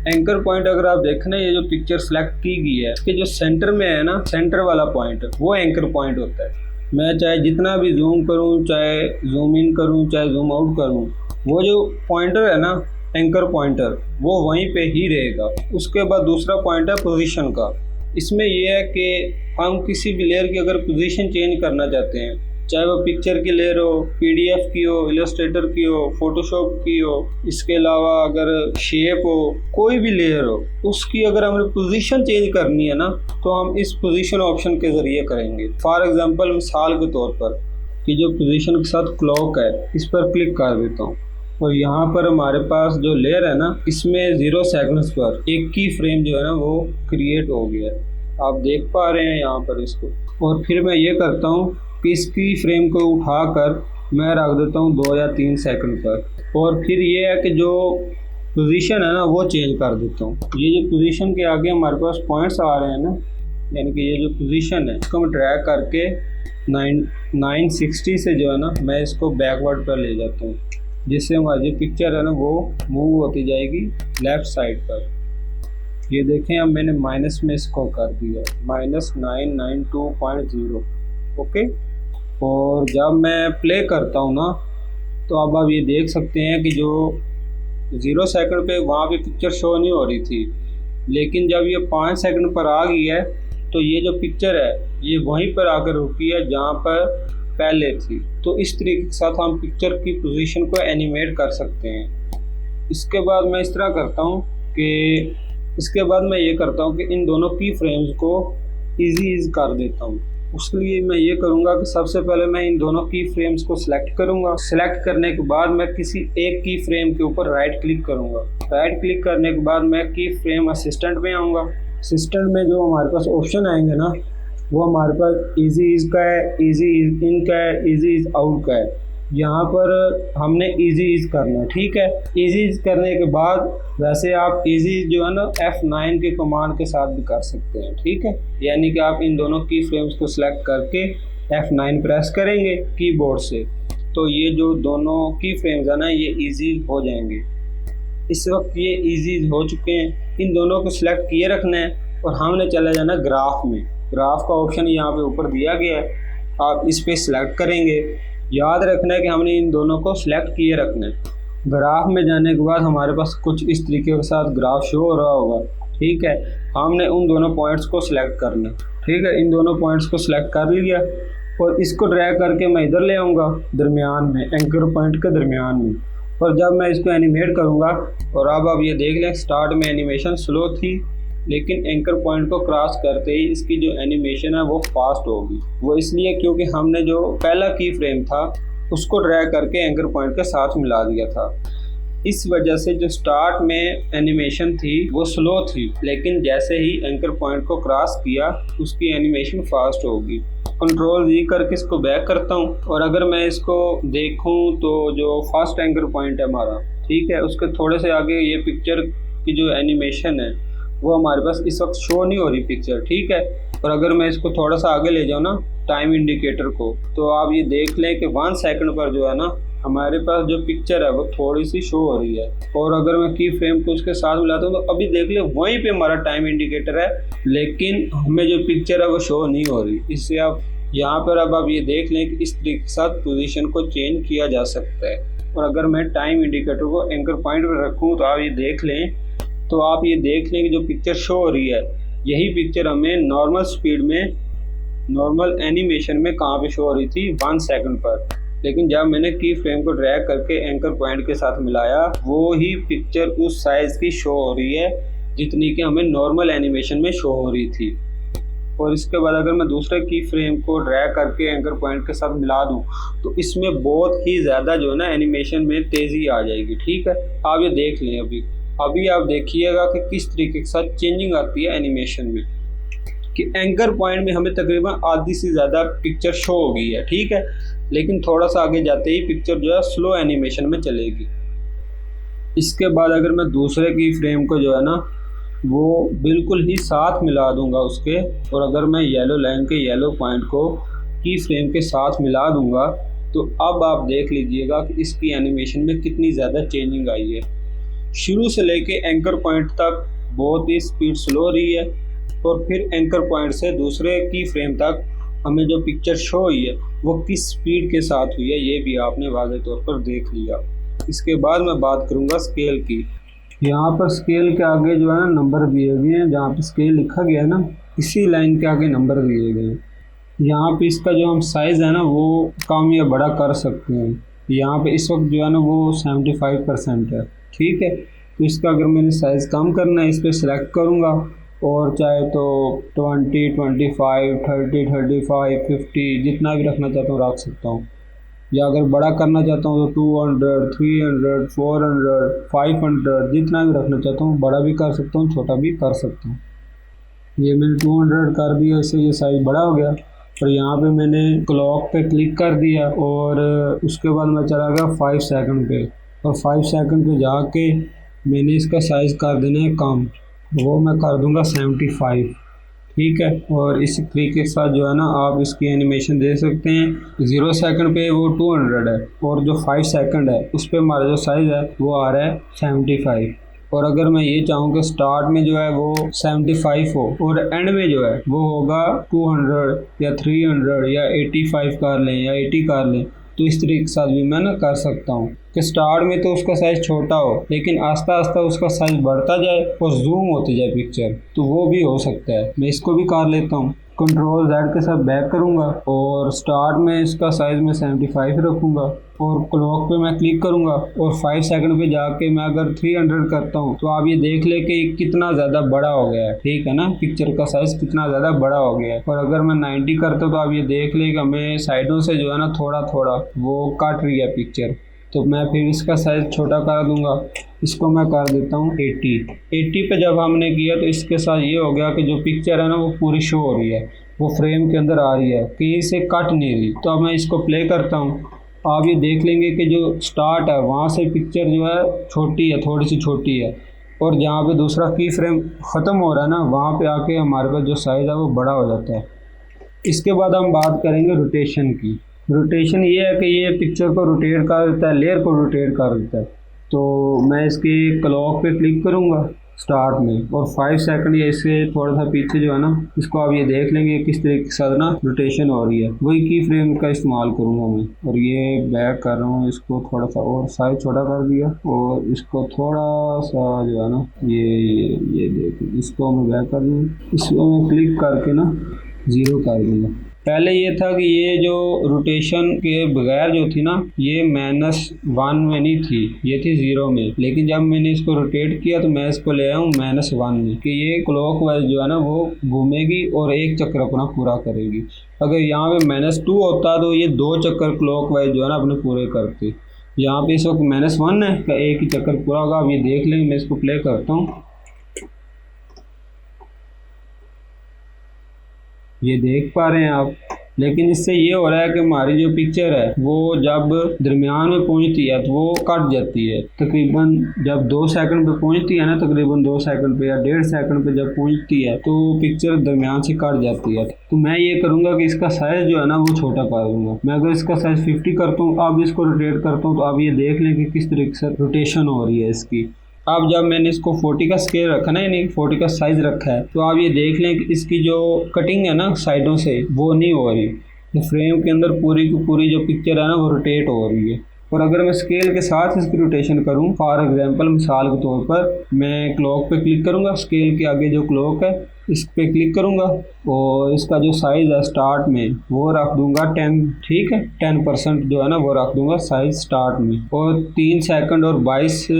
एंकर पॉइंट अगर आप देखें ये जो पिक्चर सेलेक्ट की गई है इसके जो सेंटर में है ना, सेंटर वाला पॉइंट वो एंकर पॉइंट होता है। मैं चाहे जितना भी जूम करूं, चाहे जूम इन करूं, चाहे जूम आउट करूं, वो जो पॉइंटर है ना एंकर पॉइंटर वो वहीं पे ही रहेगा। उसके बाद दूसरा पॉइंट है पोजीशन का। इसमें यह है कि हम किसी भी लेयर की अगर पोजीशन चेंज करना चाहते हैं, चाहे वो पिक्चर की लेयर हो, PDF की हो, इलस्ट्रेटर की हो, फोटोशॉप की हो, इसके अलावा अगर शेप हो, कोई भी लेयर हो, उसकी अगर हमें पोजीशन चेंज करनी है ना तो हम इस पोजीशन ऑप्शन के ज़रिए करेंगे। फॉर एग्जांपल मिसाल के तौर पर कि जो पोजीशन के साथ क्लॉक है इस पर क्लिक कर देता हूँ और यहाँ पर हमारे पास जो लेयर है ना इसमें 0 सेकंड्स पर एक की फ्रेम जो है ना वो क्रिएट हो गया है। आप देख पा रहे हैं यहाँ पर इसको। और फिर मैं ये करता हूँ कि इस की फ्रेम को उठाकर मैं रख देता हूँ 2 या 3 सेकंड पर। और फिर ये है कि जो पोजीशन है ना वो चेंज कर देता हूँ। ये जो पोजीशन के आगे हमारे पास पॉइंट्स आ रहे हैं ना, यानी कि ये जो पोजीशन है इसको मैं ड्रैग करके 960 से जो है ना मैं इसको बैकवर्ड पर ले जाता हूँ, जिससे हमारी जो पिक्चर है ना वो मूव होती जाएगी लेफ़्ट साइड पर। ये देखें अब मैंने माइनस में इसको कर दिया -992.0। ओके। और जब मैं प्ले करता हूँ ना तो अब आप ये देख सकते हैं कि जो 0 सेकंड पे वहाँ पे पिक्चर शो नहीं हो रही थी, लेकिन जब ये 5 सेकंड पर आ गई है तो ये जो पिक्चर है ये वहीं पर आकर रुकी है जहाँ पर पहले थी। तो इस तरीके के साथ हम पिक्चर की पोजीशन को एनिमेट कर सकते हैं। इसके बाद मैं इस तरह करता हूँ कि ये करता हूँ कि इन दोनों की फ्रेम्स को ईज़ कर देता हूँ। उसके लिए मैं ये करूँगा कि सबसे पहले मैं इन दोनों की फ्रेम्स को सिलेक्ट करूँगा। सिलेक्ट करने के बाद मैं किसी एक की फ्रेम के ऊपर राइट क्लिक करूँगा। राइट क्लिक करने के बाद मैं की फ्रेम असिस्टेंट में आऊँगा। असिस्टेंट में जो हमारे पास ऑप्शन आएंगे ना वो हमारे पास ईजी इज़ का है, ईजी इज़ इन का है, ईजी इज़ आउट का है। यहाँ पर हमने ईजी इज़ करना है, ठीक है। ईजी इज़ करने के बाद वैसे आप ईजी जो है ना F9 के कमांड के साथ भी कर सकते हैं, ठीक है। यानी कि आप इन दोनों की फ्रेम्स को सिलेक्ट करके F9 प्रेस करेंगे कीबोर्ड से तो ये जो दोनों की फ्रेम्स है ना ये ईजी हो जाएंगे। इस वक्त ये ईजी हो चुके हैं। इन दोनों को सिलेक्ट किए रखना है और हमने चला जाना ग्राफ में। ग्राफ का ऑप्शन यहाँ पे ऊपर दिया गया है, आप इस पे सिलेक्ट करेंगे। याद रखना है कि हमने इन दोनों को सिलेक्ट किए रखना है। ग्राफ में जाने के बाद हमारे पास कुछ इस तरीके के साथ ग्राफ शो हो रहा होगा, ठीक है। हमने उन दोनों पॉइंट्स को सिलेक्ट करना है, ठीक है। इन दोनों पॉइंट्स को सिलेक्ट कर लिया और इसको ड्रैग करके मैं इधर ले आऊँगा दरमियान में, एंकर पॉइंट के दरमियान में। और जब मैं इसको एनिमेट करूँगा और अब आप ये देख लें स्टार्ट में एनिमेशन स्लो थी, लेकिन एंकर पॉइंट को क्रॉस करते ही इसकी जो एनिमेशन है वो फास्ट होगी। वो इसलिए क्योंकि हमने जो पहला की फ्रेम था उसको ड्रैग करके एंकर पॉइंट के साथ मिला दिया था। इस वजह से जो स्टार्ट में एनिमेशन थी वो स्लो थी, लेकिन जैसे ही एंकर पॉइंट को क्रॉस किया उसकी एनिमेशन फास्ट होगी। कंट्रोल जी करके इसको बैक करता हूँ और अगर मैं इसको देखूँ तो जो फर्स्ट एंकर पॉइंट है हमारा, ठीक है, उसके थोड़े से आगे ये पिक्चर की जो एनिमेशन है वो हमारे पास इस वक्त शो नहीं हो रही पिक्चर, ठीक है। और अगर मैं इसको थोड़ा सा आगे ले जाऊँ ना टाइम इंडिकेटर को तो आप ये देख लें कि 1 सेकंड पर जो है ना हमारे पास जो पिक्चर है वो थोड़ी सी शो हो रही है। और अगर मैं की फ्रेम को उसके साथ मिलाता हूँ तो अभी देख ले वहीं पे हमारा टाइम इंडिकेटर है, लेकिन हमें जो पिक्चर है वो शो नहीं हो रही। इससे आप यहाँ पर अब आप ये देख लें कि इस तरीके के साथ पोजीशन को चेंज किया जा सकता है। और अगर मैं टाइम इंडिकेटर को एंकर पॉइंट पर रखूँ तो आप ये देख लें कि जो पिक्चर शो हो रही है यही पिक्चर हमें नॉर्मल स्पीड में नॉर्मल एनिमेशन में कहाँ पे शो हो रही थी 1 सेकंड पर, लेकिन जब मैंने की फ्रेम को ड्रैग करके एंकर पॉइंट के साथ मिलाया वो ही पिक्चर उस साइज़ की शो हो रही है जितनी कि हमें नॉर्मल एनिमेशन में शो हो रही थी। और इसके बाद अगर मैं दूसरे की फ्रेम को ड्रैग करके एंकर पॉइंट के साथ मिला दूं तो इसमें बहुत ही ज़्यादा जो है ना एनिमेशन में तेज़ी आ जाएगी, ठीक है। आप ये देख लें अभी आप देखिएगा कि किस तरीके के साथ चेंजिंग आती है एनिमेशन में कि एंकर पॉइंट में हमें तकरीबन आधी से ज़्यादा पिक्चर शो हो गई है, ठीक है, लेकिन थोड़ा सा आगे जाते ही पिक्चर जो है स्लो एनिमेशन में चलेगी। इसके बाद अगर मैं दूसरे की फ्रेम को जो है ना वो बिल्कुल ही साथ मिला दूंगा उसके, और अगर मैं येलो लाइन के येलो पॉइंट को की फ्रेम के साथ मिला दूंगा तो अब आप देख लीजिएगा कि इसकी एनिमेशन में कितनी ज़्यादा चेंजिंग आई है। शुरू से लेके एंकर पॉइंट तक बहुत ही स्पीड स्लो रही है और फिर एंकर पॉइंट से दूसरे की फ्रेम तक हमें जो पिक्चर शो हुई है वो किस स्पीड के साथ हुई है ये भी आपने वाज़ेह तौर पर देख लिया। इसके बाद मैं बात करूँगा स्केल की। यहाँ पर स्केल के आगे जो है ना नंबर दिए गए हैं, जहाँ पे स्केल लिखा गया है ना इसी लाइन के आगे नंबर दिए गए हैं। यहाँ पे इसका जो हम साइज़ है ना वो कम या बड़ा कर सकते हैं। यहाँ पे इस वक्त जो है ना वो 75% है, ठीक है। तो इसका अगर मैंने साइज़ कम करना है इस पर सिलेक्ट करूँगा और चाहे तो 20, 25, 30, 35, 50 जितना भी रखना चाहता हूँ रख सकता हूँ। या अगर बड़ा करना चाहता हूँ तो 200, 300, 400, 500 जितना भी रखना चाहता हूँ, बड़ा भी कर सकता हूँ, छोटा भी कर सकता हूँ। ये मैंने 200 कर दिया, इससे ये साइज़ बड़ा हो गया। और यहाँ पे मैंने क्लॉक पे क्लिक कर दिया और उसके बाद मैं चला गया 5 सेकंड पे, और 5 सेकंड पे जाके मैंने इसका साइज़ कर देना है कम, वो मैं कर दूँगा 75। ठीक है। और इस तरीके के साथ जो है ना आप इसकी एनिमेशन दे सकते हैं। 0 सेकंड पे वो 200 है, और जो 5 सेकंड है उस पर हमारा जो साइज़ है वो आ रहा है 75। और अगर मैं ये चाहूँ कि स्टार्ट में जो है वो 75 हो और एंड में जो है वो होगा 200 या 300 या 85 कर लें या 80 कर लें, तो इस तरीके के साथ भी मैं ना कर सकता हूँ कि स्टार्ट में तो उसका साइज़ छोटा हो लेकिन आस्ता आस्ता उसका साइज़ बढ़ता जाए और जूम होती जाए पिक्चर, तो वो भी हो सकता है। मैं इसको भी कर लेता हूँ। कंट्रोल Z के साथ बैक करूँगा और स्टार्ट में इसका साइज़ मैं 75 रखूँगा और क्लॉक पे मैं क्लिक करूँगा और 5 सेकंड पे जाके मैं अगर 300 करता हूँ तो आप ये देख ले कि कितना ज़्यादा बड़ा हो गया है। ठीक है ना, पिक्चर का साइज़ कितना ज़्यादा बड़ा हो गया है। और अगर मैं 90 करता हूँ तो आप ये देख ले कि हमें साइडों से जो है ना थोड़ा थोड़ा वो काट रही है पिक्चर, तो मैं फिर इसका साइज़ छोटा कर दूंगा। इसको मैं कर देता हूँ 80 पे जब हमने किया तो इसके साथ ये हो गया कि जो पिक्चर है ना वो पूरी शो हो रही है, वो फ्रेम के अंदर आ रही है, कहीं से कट नहीं रही। तो अब मैं इसको प्ले करता हूँ, आप ये देख लेंगे कि जो स्टार्ट है वहाँ से पिक्चर जो है छोटी है, थोड़ी सी छोटी है, और जहाँ पे दूसरा की फ्रेम ख़त्म हो रहा है ना वहाँ पे आके हमारे पास जो साइज़ है वो बड़ा हो जाता है। इसके बाद हम बात करेंगे रोटेशन की। रोटेशन ये है कि ये पिक्चर को रोटेट कर देता है, लेयर को रोटेट कर देता है। तो मैं इसके क्लॉक पे क्लिक करूँगा स्टार्ट में और 5 सेकंड या इससे थोड़ा सा पीछे जो है ना इसको आप ये देख लेंगे किस तरीके के साथ ना रोटेशन हो रही है। वही की फ्रेम का इस्तेमाल करूँगा मैं, और ये बैक कर रहा हूँ, इसको थोड़ा सा और साइज छोटा कर दिया और इसको थोड़ा सा जो है ना ये देखिए, इसको मैं बैक कर दूँ, इसको मैं क्लिक करके ना 0 कर दूँगा। पहले ये था कि ये जो रोटेशन के बगैर जो थी ना ये -1 में नहीं थी, ये थी 0 में, लेकिन जब मैंने इसको रोटेट किया तो मैं इसको ले आया हूँ -1 में कि ये क्लॉकवाइज जो है ना वो घूमेगी और एक चक्कर अपना पूरा करेगी। अगर यहाँ पे -2 होता तो ये 2 चक्कर क्लॉकवाइज जो है ना अपने पूरे करते। यहाँ पे इस वक्त -1 है का एक ही चक्कर पूरा होगा। अब ये देख लेंगे, मैं इसको प्ले करता हूँ, ये देख पा रहे हैं आप। लेकिन इससे ये हो रहा है कि हमारी जो पिक्चर है वो जब दरमियान में पहुंचती है तो वो कट जाती है। तकरीबन जब 2 सेकंड पे पहुंचती है ना, तकरीबन 2 सेकंड पे या 1.5 सेकंड पे जब पहुंचती है तो पिक्चर दरमियान से कट जाती है। तो मैं ये करूँगा कि इसका साइज़ जो है ना वो छोटा कर दूँगा। मैं अगर इसका साइज़ 50 करता हूँ, अब इसको रोटेट करता हूँ, तो आप ये देख लें कि किस तरीके से रोटेशन हो रही है इसकी। अब जब मैंने इसको 40 का स्केल रखा ना, यानी 40 का साइज़ रखा है, तो आप ये देख लें कि इसकी जो कटिंग है ना साइडों से वो नहीं हो रही। फ्रेम के अंदर पूरी की पूरी जो पिक्चर है ना वो रोटेट हो रही है। और अगर मैं स्केल के साथ इसकी रोटेशन करूं, फॉर एग्जांपल मिसाल के तौर पर मैं क्लॉक पे क्लिक करूंगा, स्केल के आगे जो क्लॉक है इस पे क्लिक करूंगा और इसका जो साइज़ है स्टार्ट में वो रख दूंगा 10। ठीक है, 10% जो है ना वो रख दूंगा साइज़ स्टार्ट में, और 3 सेकंड और 22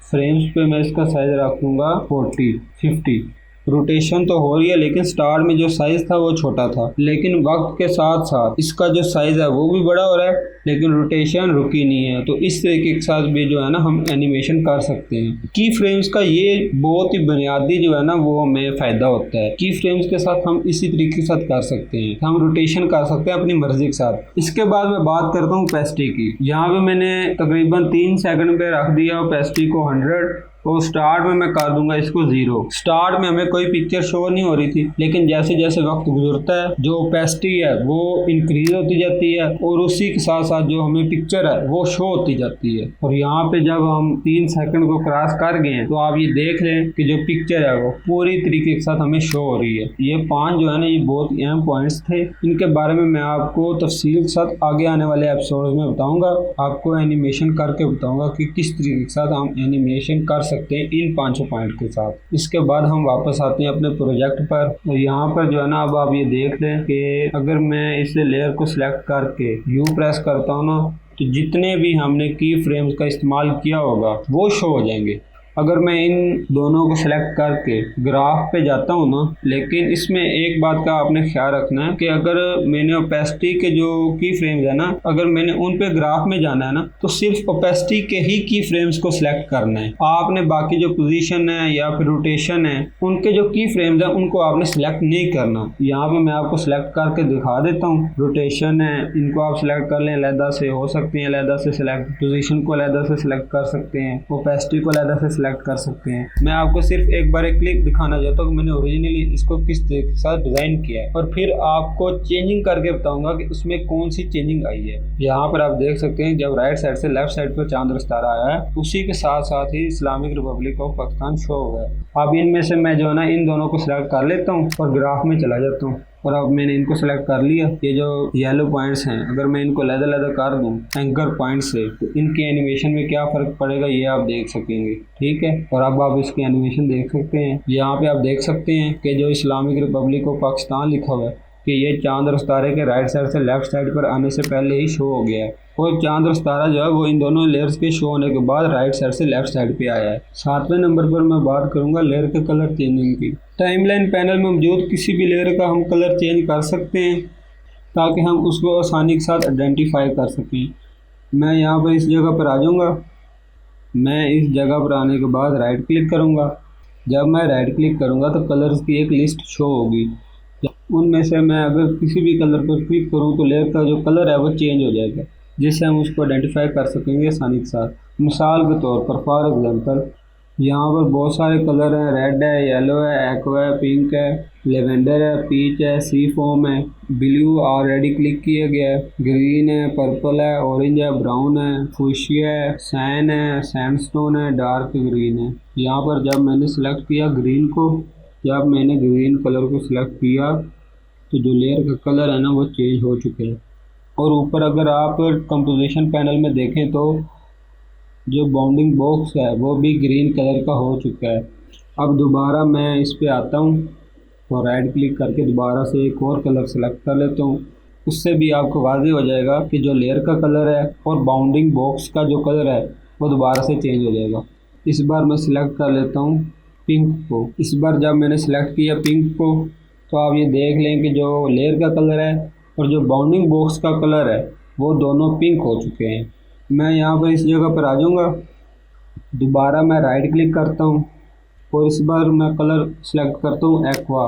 फ्रेम्स पे मैं इसका साइज़ रख दूंगा 50। रोटेशन तो हो रही है लेकिन स्टार्ट में जो साइज़ था वो छोटा था, लेकिन वक्त के साथ साथ इसका जो साइज़ है वो भी बड़ा हो रहा है, लेकिन रोटेशन रुकी नहीं है। तो इस तरीके के साथ भी जो है ना हम एनिमेशन कर सकते हैं। की फ्रेम्स का ये बहुत ही बुनियादी जो है ना वो हमें फ़ायदा होता है। की फ्रेम्स के साथ हम इसी तरीके के साथ कर सकते हैं, हम रोटेशन कर सकते हैं अपनी मर्जी के साथ। इसके बाद मैं बात करता हूँ ओपेसिटी की। यहाँ पे मैंने तकरीबन 3 सेकंड पे रख दिया ओपेसिटी को 100, तो स्टार्ट में मैं कर दूंगा इसको 0। स्टार्ट में हमें कोई पिक्चर शो नहीं हो रही थी, लेकिन जैसे जैसे वक्त गुजरता है जो ओपेसिटी है वो इंक्रीज होती जाती है और उसी के साथ साथ जो हमें पिक्चर है वो शो होती जाती है। और यहाँ पे जब हम 3 सेकंड को क्रॉस कर गए हैं तो आप ये देख लें कि जो पिक्चर है वो पूरी तरीके के साथ हमें शो हो रही है। ये 5 जो है ना ये बहुत अहम पॉइंट्स थे, इनके बारे में मैं आपको तफसील के साथ आगे आने वाले एपिसोड में बताऊंगा। आपको एनिमेशन करके बताऊंगा कि किस तरीके के साथ हम एनिमेशन कर सकते हैं इन 5 पॉइंट के साथ। इसके बाद हम वापस आते हैं अपने प्रोजेक्ट पर, और यहाँ पर जो है ना अब आप ये देख लें कि अगर मैं इस लेयर को सिलेक्ट करके यू प्रेस करता हूँ ना तो जितने भी हमने की फ्रेम्स का इस्तेमाल किया होगा वो शो हो जाएंगे। अगर मैं इन दोनों को सिलेक्ट करके ग्राफ पे जाता हूँ ना, लेकिन इसमें एक बात का आपने ख्याल रखना है कि अगर मैंने ओपेसिटी के जो की फ्रेम्स है ना, अगर मैंने उन पे ग्राफ में जाना है ना, तो सिर्फ ओपेसिटी के ही की फ्रेम्स को सिलेक्ट करना है। आपने बाकी जो पोजीशन है या फिर रोटेशन है, उनके जो की फ्रेम्स है उनको आपने सिलेक्ट नहीं करना। यहाँ पे मैं आपको सिलेक्ट करके दिखा देता हूँ। रोटेशन है, इनको आप सिलेक्ट कर लें, अलहदा से हो सकती है, अलहदा से सिलेक्ट, पोजीशन को अलहदा से सिलेक्ट कर सकते हैं, ओपेसिटी को अलहदा से सिलेक्ट कर सकते हैं। मैं आपको सिर्फ एक बार एक क्लिक दिखाना चाहता हूँ कि मैंने ओरिजिनली इसको किस तरीके के साथ डिजाइन किया है, और फिर आपको चेंजिंग करके बताऊंगा कि उसमें कौन सी चेंजिंग आई है। यहाँ पर आप देख सकते हैं जब राइट साइड से लेफ्ट साइड पर चांद सितारा आया है, उसी के साथ साथ ही Islamic Republic of Pakistan show हुआ है। अब इनमें से मैं जो है ना इन दोनों को सिलेक्ट कर लेता हूँ और ग्राफ में चला जाता हूँ। और अब मैंने इनको सेलेक्ट कर लिया। ये जो येलो पॉइंट्स हैं, अगर मैं इनको लहदा कर दूं एंकर पॉइंट से, तो इनके एनिमेशन में क्या फ़र्क पड़ेगा ये आप देख सकेंगे। ठीक है, और अब आप इसकी एनिमेशन देख सकते हैं। यहाँ पे आप देख सकते हैं कि जो इस्लामिक रिपब्लिक ऑफ पाकिस्तान लिखा हुआ है कि ये चांद और सितारे के राइट साइड से लेफ्ट साइड पर आने से पहले ही शो हो गया है, और चांद और सितारा जो है वो इन दोनों लेयर्स के शो होने के बाद राइट साइड से लेफ्ट साइड पे आया है। 7वें नंबर पर मैं बात करूंगा लेयर के कलर चेंजिंग की। टाइमलाइन पैनल में मौजूद किसी भी लेयर का हम कलर चेंज कर सकते हैं ताकि हम उसको आसानी के साथ आइडेंटिफाई कर सकें। मैं यहाँ पर इस जगह पर आ जाऊँगा। मैं इस जगह पर आने के बाद राइट क्लिक करूँगा। जब मैं राइट क्लिक करूँगा तो कलर्स की एक लिस्ट शो होगी। उनमें से मैं अगर किसी भी कलर पर क्लिक करूँ तो लेयर का जो कलर है वो चेंज हो जाएगा, जिससे हम उसको आइडेंटिफाई कर सकेंगे आसानी के साथ। मिसाल के तौर पर फॉर एग्जांपल यहाँ पर बहुत सारे कलर हैं, रेड है, येलो है, एक्वा है, पिंक है, लेवेंडर है, पीच है, सी फोम है, ब्लू ऑलरेडी क्लिक किया गया है, ग्रीन है, पर्पल है, ऑरेंज है, ब्राउन है, फुशिया है, सैन है, सैंडस्टोन है, डार्क ग्रीन है। यहाँ पर जब मैंने सेलेक्ट किया ग्रीन को, जब मैंने ग्रीन कलर को सिलेक्ट किया तो जो लेयर का कलर है ना वो चेंज हो चुके हैं। और ऊपर अगर आप कंपोजिशन पैनल में देखें तो जो बाउंडिंग बॉक्स है वो भी ग्रीन कलर का हो चुका है। अब दोबारा मैं इस पे आता हूँ और राइट क्लिक करके दोबारा से एक और कलर सेलेक्ट कर लेता हूँ। उससे भी आपको वाज़ेह हो जाएगा कि जो लेयर का कलर है और बाउंडिंग बॉक्स का जो कलर है वो दोबारा से चेंज हो जाएगा। इस बार मैं सिलेक्ट कर लेता हूँ पिंक को। इस बार जब मैंने सेलेक्ट किया पिंक को तो आप ये देख लें कि जो लेयर का कलर है और जो बाउंडिंग बॉक्स का कलर है वो दोनों पिंक हो चुके हैं। मैं यहाँ पर इस जगह पर आ जाऊँगा। दोबारा मैं राइट क्लिक करता हूँ और इस बार मैं कलर सेलेक्ट करता हूँ एक्वा।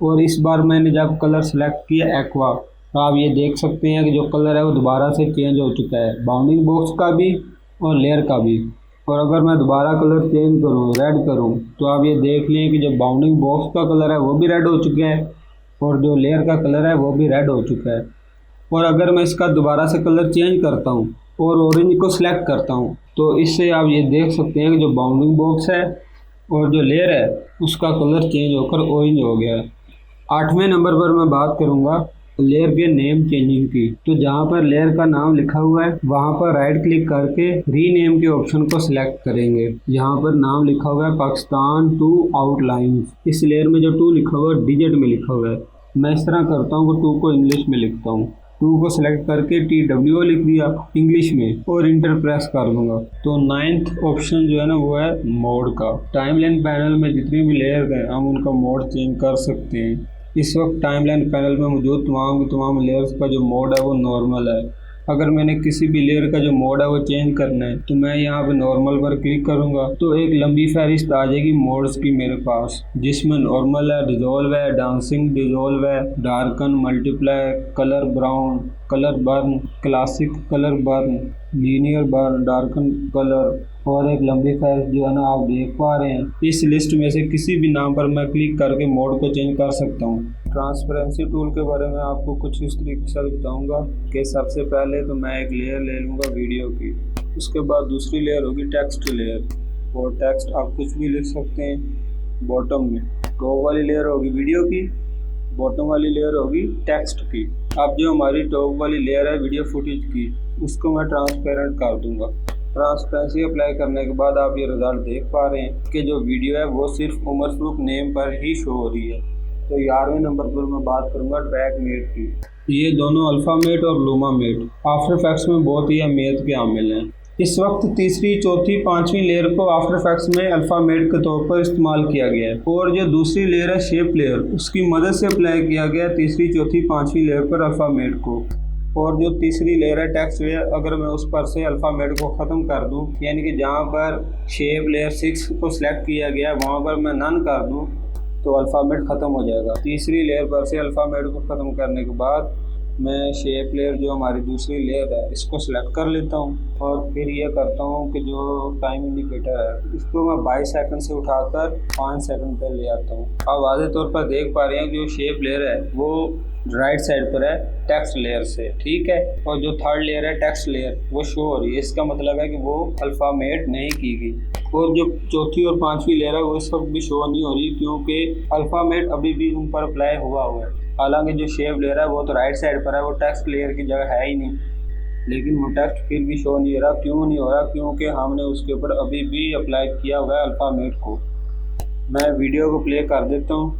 और इस बार मैंने जब कलर सेलेक्ट किया एक्वा तो आप ये देख सकते हैं कि जो कलर है वो दोबारा से चेंज हो चुका है, बाउंडिंग बॉक्स का भी और लेयर का भी। और अगर मैं दोबारा कलर चेंज करूँ, रेड करूँ, तो आप ये देख लें कि जो बाउंडिंग बॉक्स का कलर है वो भी रेड हो चुका है और जो लेयर का कलर है वो भी रेड हो चुका है। और अगर मैं इसका दोबारा से कलर चेंज करता हूँ और ऑरेंज को सिलेक्ट करता हूँ तो इससे आप ये देख सकते हैं कि जो बाउंडिंग बॉक्स है और जो लेयर है उसका कलर चेंज होकर ऑरेंज हो गया है। 8वें नंबर पर मैं बात करूँगा लेयर के नेम चेंजिंग की। तो जहाँ पर लेयर का नाम लिखा हुआ है वहाँ पर राइट क्लिक करके रीनेम के ऑप्शन को सिलेक्ट करेंगे। यहाँ पर नाम लिखा हुआ है पाकिस्तान टू आउटलाइंस। इस लेयर में जो 2 लिखा हुआ है डिजिट में लिखा हुआ है। मैं इस तरह करता हूँ कि 2 को इंग्लिश में लिखता हूँ। 2 को सिलेक्ट करके TWO लिख दिया इंग्लिश में और इंटर प्रेस कर दूंगा। तो 9th ऑप्शन जो है ना वो है मोड का। टाइमलाइन पैनल में जितनी भी लेयर हैं हम उनका मोड चेंज कर सकते हैं। इस वक्त टाइमलाइन पैनल में मौजूद तमाम लेयर्स का जो मोड है वो नॉर्मल है। अगर मैंने किसी भी लेयर का जो मोड है वो चेंज करना है तो मैं यहाँ पे नॉर्मल पर क्लिक करूँगा तो एक लंबी फहरिस्त आ जाएगी मोड्स की मेरे पास, जिसमें नॉर्मल है, डिजोल्व है, डांसिंग डिजोल्व है, darken, multiply, colour brown, colour burn, classic colour burn, linear burn, darken colour और एक लंबी फहरिस्त जो है ना आप देख पा रहे हैं। इस लिस्ट में से किसी भी नाम पर मैं क्लिक करके मोड को चेंज कर सकता हूँ। ट्रांसपेरेंसी टूल के बारे में आपको कुछ इस तरीके से बताऊँगा कि सबसे पहले तो मैं एक लेयर ले लूँगा वीडियो की, उसके बाद दूसरी लेयर होगी टेक्स्ट लेयर और टेक्स्ट आप कुछ भी लिख सकते हैं। बॉटम में टॉप वाली लेयर होगी वीडियो की, बॉटम वाली लेयर होगी टेक्स्ट की। अब जो हमारी टॉप वाली लेयर है वीडियो फुटेज की उसको मैं ट्रांसपेरेंट कर दूँगा। ट्रांसपेरेंसी अप्लाई करने के बाद आप ये रिजल्ट देख पा रहे हैं कि जो वीडियो है वो सिर्फ उमर फरूक नेम पर ही शो हो रही है। तो 11वें नंबर पर मैं बात करूंगा ट्रैक मेट की। ये दोनों अल्फ़ा मेट और लूमा मेट आफ्टर इफेक्ट्स में बहुत ही अहमियत के आमिल हैं। इस वक्त तीसरी, चौथी, पांचवी लेयर को आफ्टर इफेक्ट्स में अल्फ़ामेट के तौर पर इस्तेमाल किया गया है और जो दूसरी लेयर है शेप लेयर, उसकी मदद से अप्लाई किया गया तीसरी, चौथी, पांचवी लेयर पर अल्फ़ामेट को। और जो तीसरी लेयर है टेक्स्ट लेयर, अगर मैं उस पर से अल्फ़ामेट को ख़त्म कर दूं, यानी कि जहां पर शेप लेयर 6 को सिलेक्ट किया गया है वहां पर मैं नन कर दूं तो अल्फ़ामेट ख़त्म हो जाएगा। तीसरी लेयर पर से अल्फ़ामेट को ख़त्म करने के बाद मैं शेप लेयर जो हमारी दूसरी लेयर है इसको सिलेक्ट कर लेता हूँ और फिर ये करता हूँ कि जो टाइम इंडिकेटर है इसको मैं 22 सेकंड से उठाकर 5 सेकंड पर ले आता हूँ। आप वाज़े तौर पर देख पा रहे हैं जो शेप लेयर है वो राइट साइड पर है टेक्स्ट लेयर से, ठीक है, और जो थर्ड लेयर है टेक्स्ट लेयर वो शो हो रही है। इसका मतलब है कि वो अल्फ़ामेट नहीं की गई। और जो चौथी और पांचवी लेयर है वो इस वक्त भी शो नहीं हो रही क्योंकि अल्फ़ामेट अभी भी उन पर अप्लाई हुआ है। हालांकि जो शेप लेयर है वो तो राइट साइड पर है, वो टेक्स्ट लेयर की जगह है ही नहीं, लेकिन वो टेक्स्ट फिर भी शो नहीं हो रहा। क्यों नहीं हो रहा? क्योंकि हमने उसके ऊपर अभी भी अप्लाई किया हुआ है अल्फ़ामेट को। मैं वीडियो को प्ले कर देता हूँ,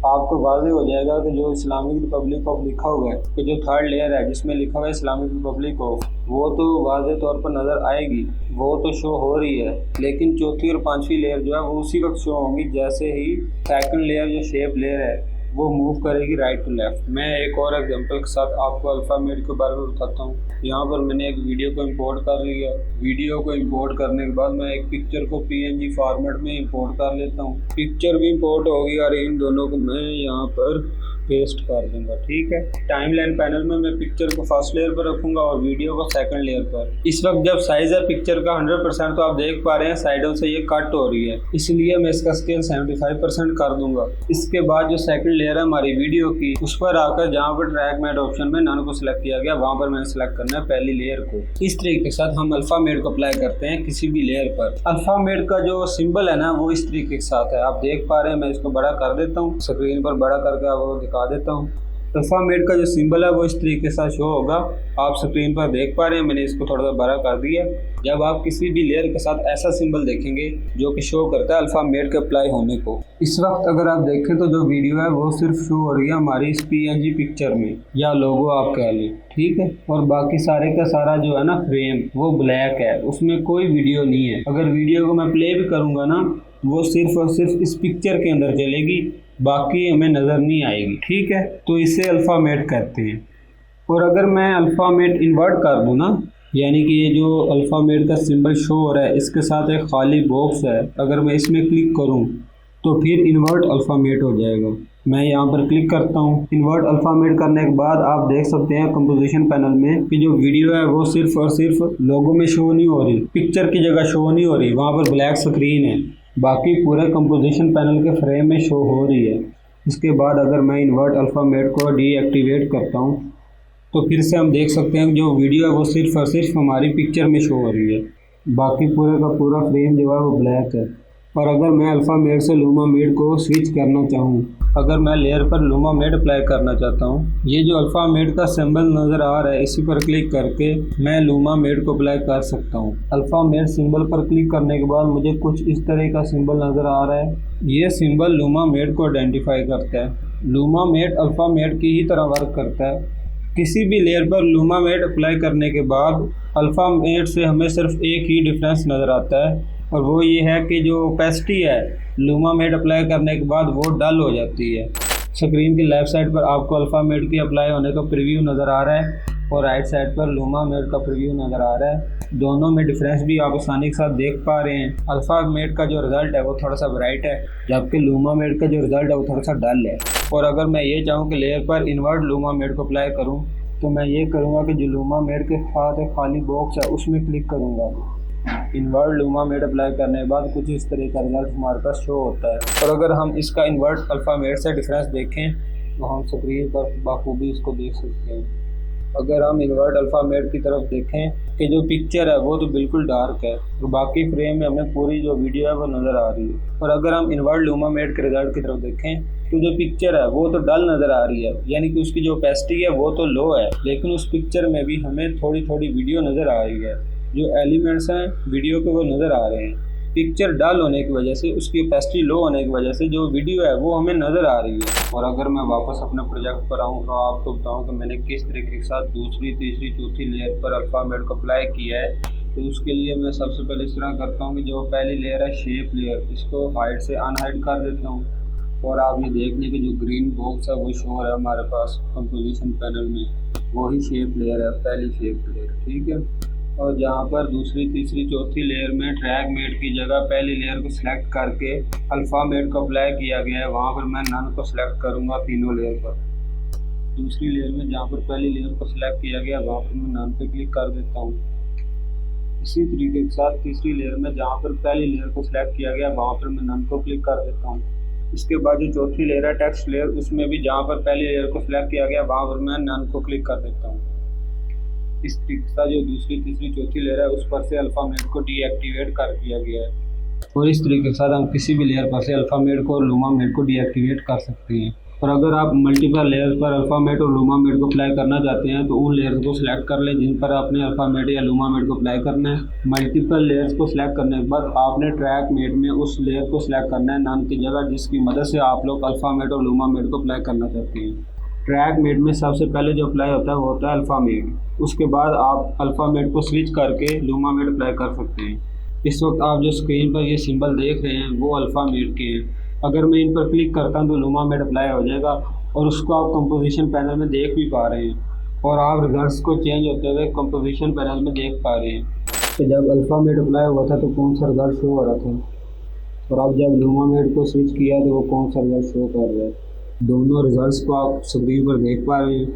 आपको वाज़ेह हो जाएगा कि जो इस्लामिक रिपब्लिक ऑफ लिखा हुआ है कि जो थर्ड लेयर है जिसमें लिखा हुआ है इस्लामिक रिपब्लिक ऑफ, वो तो वाज़ेह तौर पर नज़र आएगी, वो तो शो हो रही है, लेकिन चौथी और पांचवी लेयर जो है वो उसी वक्त शो होंगी जैसे ही सेकंड लेयर जो शेप लेयर है वो मूव करेगी राइट टू लेफ्ट। मैं एक और एग्जांपल के साथ आपको अल्फ़ामेट के बारे में बताता हूँ। यहाँ पर मैंने एक वीडियो को इंपोर्ट कर लिया। वीडियो को इंपोर्ट करने के बाद मैं एक पिक्चर को PNG फॉर्मेट में इंपोर्ट कर लेता हूँ। पिक्चर भी इंपोर्ट होगी और इन दोनों को मैं यहाँ पर पेस्ट कर दूंगा, ठीक है। टाइमलाइन पैनल में मैं पिक्चर को फर्स्ट लेयर पर रखूंगा और वीडियो को सेकंड लेयर पर। इस वक्त जब साइज है पिक्चर का 100% तो आप देख पा रहे हैं साइडों से ये कट हो रही है, इसलिए मैं इसका स्केल 75% कर दूंगा। इसके बाद जो सेकंड लेयर है हमारी वीडियो की, उस पर आकर जहाँ पर ट्रैक मैट ऑप्शन में नन को सिलेक्ट किया गया वहाँ पर मैंने सिलेक्ट करना है पहली लेयर को। इस तरीके के साथ हम अल्फ़ामेट को अप्लाई करते हैं किसी भी लेयर पर। अल्फ़ामेट का जो सिंबल है ना वो इस तरीके के साथ है, आप देख पा रहे हैं। मैं इसको बड़ा कर देता हूँ, स्क्रीन पर बड़ा करके आपको दिखा देता हूँ। अल्फ़ामेट का जो सिंबल है वो इस तरीके के साथ शो होगा, आप स्क्रीन पर देख पा रहे हैं। मैंने इसको थोड़ा सा बड़ा कर दिया। जब आप किसी भी लेयर के साथ ऐसा सिंबल देखेंगे जो कि शो करता है अल्फ़ामेट के अप्लाई होने को। इस वक्त अगर आप देखें तो जो वीडियो है वो सिर्फ शो हो रही है हमारी इस PNG पिक्चर में, या लोगो आप कह लें, ठीक है। और बाकी सारे का सारा जो है ना फ्रेम वो ब्लैक है, उसमें कोई वीडियो नहीं है। अगर वीडियो को मैं प्ले भी करूँगा ना वो सिर्फ और सिर्फ इस पिक्चर के अंदर चलेगी, बाकी हमें नज़र नहीं आएगी, ठीक है। तो इसे अल्फ़ामेट कहते हैं। और अगर मैं अल्फ़ामेट इन्वर्ट कर दूँ ना, यानी कि ये जो अल्फ़ामेट का सिंबल शो हो रहा है इसके साथ एक खाली बॉक्स है, अगर मैं इसमें क्लिक करूँ तो फिर इन्वर्ट अल्फ़ामेट हो जाएगा। मैं यहाँ पर क्लिक करता हूँ। इन्वर्ट अल्फ़ामेट करने के बाद आप देख सकते हैं कंपोजिशन पैनल में कि जो वीडियो है वो सिर्फ और सिर्फ लोगो में शो नहीं हो रही, पिक्चर की जगह शो नहीं हो रही, वहाँ पर ब्लैक स्क्रीन है, बाकी पूरे कंपोजिशन पैनल के फ्रेम में शो हो रही है। इसके बाद अगर मैं इन्वर्ट अल्फ़ामेट को डीएक्टिवेट करता हूँ तो फिर से हम देख सकते हैं जो वीडियो है वो सिर्फ और सिर्फ हमारी पिक्चर में शो हो रही है, बाकी पूरे का पूरा फ्रेम जो है वो ब्लैक है। और अगर मैं अल्फ़ामेट से लूमामेट को स्विच करना चाहूँ, अगर मैं लेयर पर लूमामेट अप्लाई करना चाहता हूँ, ये जो अल्फ़ामेट का सिंबल नज़र आ रहा है इसी पर क्लिक करके मैं लूमामेट को अप्लाई कर सकता हूँ। अल्फ़ामेट सिंबल पर क्लिक करने के बाद मुझे कुछ इस तरह का सिंबल नज़र आ रहा है। ये सिंबल लूमामेट को आइडेंटिफाई करता है। लूमामेट अल्फ़ामेट की ही तरह वर्क करता है। किसी भी लेयर पर लूमामेट अप्लाई करने के बाद अल्फ़ामेट से हमें सिर्फ एक ही डिफरेंस नज़र आता है, और वो ये है कि जो ओपेसिटी है लूमामेट अप्लाई करने के बाद वो डल हो जाती है। स्क्रीन की लेफ़्ट साइड पर आपको अल्फ़ामेट की अप्लाई होने का प्रीव्यू नज़र आ रहा है और राइट साइड पर लूमामेट का प्रीव्यू नज़र आ रहा है। दोनों में डिफरेंस भी आप आसानी के साथ देख पा रहे हैं। अल्फ़ामेट का जो रिज़ल्ट है वो थोड़ा सा ब्राइट है, जबकि लूमामेट का जो रिज़ल्ट है वो थोड़ा सा डल है। और अगर मैं ये चाहूँ कि लेयर पर इन्वर्ट लूमामेट को अप्लाई करूँ तो मैं ये करूँगा कि जो लूमामेट के साथ एक खाली बॉक्स है उसमें क्लिक करूँगा। इन्वर्ट लूमामेट अप्लाई करने के बाद कुछ इस तरह का रिजल्ट हमारे पास शो होता है। और अगर हम इसका इन्वर्ट अल्फ़ामेट से डिफरेंस देखें तो हम स्क्रीन पर बाखूबी इसको देख सकते हैं। अगर हम इन्वर्ट अल्फ़ामेट की तरफ देखें कि जो पिक्चर है वो तो बिल्कुल डार्क है और बाकी फ्रेम में हमें पूरी जो वीडियो है वो नज़र आ रही है। और अगर हम इन्वर्ट लूमामेट के रिजल्ट की तरफ देखें तो जो पिक्चर है वो तो डल नज़र आ रही है, यानी कि उसकी जो ओपेसिटी है वो तो लो है, लेकिन उस पिक्चर में भी हमें थोड़ी थोड़ी वीडियो नज़र आ रही है। जो एलिमेंट्स हैं वीडियो के वो नज़र आ रहे हैं। पिक्चर डल होने की वजह से, उसकी ओपेसिटी लो होने की वजह से जो वीडियो है वो हमें नज़र आ रही है। और अगर मैं वापस अपने प्रोजेक्ट पर आऊँ तो आपको बताऊँ कि मैंने किस तरीके के साथ दूसरी, तीसरी, चौथी लेयर पर अल्फ़ामेट को अप्लाई किया है, तो उसके लिए मैं सबसे पहले इस तरह करता हूँ कि जो पहली लेयर है शेप लेयर, इसको हाइड से अनहाइड कर देता हूँ और आप ये देख लें कि जो ग्रीन बॉक्स है वो शो हो रहा है हमारे पास कंपोजिशन पैनल में, वही शेप लेयर है, पहली शेप लेयर, ठीक है। और जहाँ पर दूसरी तीसरी चौथी लेयर में ट्रैक मेट की जगह पहली लेयर को सिलेक्ट करके अल्फ़ा मेट को अप्लाई किया गया है, वहाँ पर मैं नन को सिलेक्ट करूँगा तीनों लेयर पर। दूसरी लेयर में जहाँ पर पहली लेयर को सिलेक्ट किया गया वहाँ पर मैं नन पे क्लिक कर देता हूँ। इसी तरीके के साथ तीसरी लेयर में जहाँ पर पहली लेयर को सिलेक्ट किया गया वहाँ पर मैं नन को क्लिक कर देता हूँ। इसके बाद जो चौथी लेयर है टेक्स्ट लेयर, उसमें भी जहाँ पर पहली लेयर को सिलेक्ट किया गया वहाँ पर मैं नन को क्लिक कर देता हूँ। इस तरीके से जो दूसरी तीसरी चौथी लेयर है उस पर से अल्फ़ा मेट को डीएक्टिवेट कर दिया गया है। और इस तरीके के साथ हम किसी भी लेयर पर से अल्फ़ा मेट को और लूमा मेट को डीएक्टिवेट कर सकते हैं। और अगर आप मल्टीपल लेयर्स पर अल्फ़ा मेट और लूमा मेट को अप्लाई करना चाहते हैं तो उन लेयर्स को सिलेक्ट कर लें जिन पर आपने अल्फ़ा मेट या लूमा मेट को अप्लाई करना है। मल्टीपल लेयर्स को सिलेक्ट करने के बाद आपने ट्रैक मेट में उस लेयर को सिलेक्ट करना है नन की जगह, जिसकी मदद से आप लोग अल्फ़ा मेट और लूमा मेट को अप्लाई करना चाहते हैं। ट्रैक मेट में सबसे पहले जो अप्लाई होता है वो होता है अल्फ़ा मेट, उसके बाद आप अल्फ़ा मेट को स्विच करके लूमा मेट अप्लाई कर सकते हैं। इस वक्त आप जो स्क्रीन पर ये सिंबल देख रहे हैं वो अल्फ़ा मेट के हैं। अगर मैं इन पर क्लिक करता हूँ तो लूमा मेट अप्लाई हो जाएगा और उसको आप कंपोजिशन पैनल में देख भी पा रहे हैं और आप रिजल्ट्स को चेंज होते हुए कंपोजिशन पैनल में देख पा रहे हैं कि जब अल्फ़ा मेट अप्लाई हुआ था तो कौन सा रिजल्ट शो हो रहा था और अब जब लूमा मेट को स्विच किया तो वो कौन सा रिजल्ट शो कर रहा है। दोनों रिजल्ट्स को आप स्क्रीन पर देख पा रहे हैं,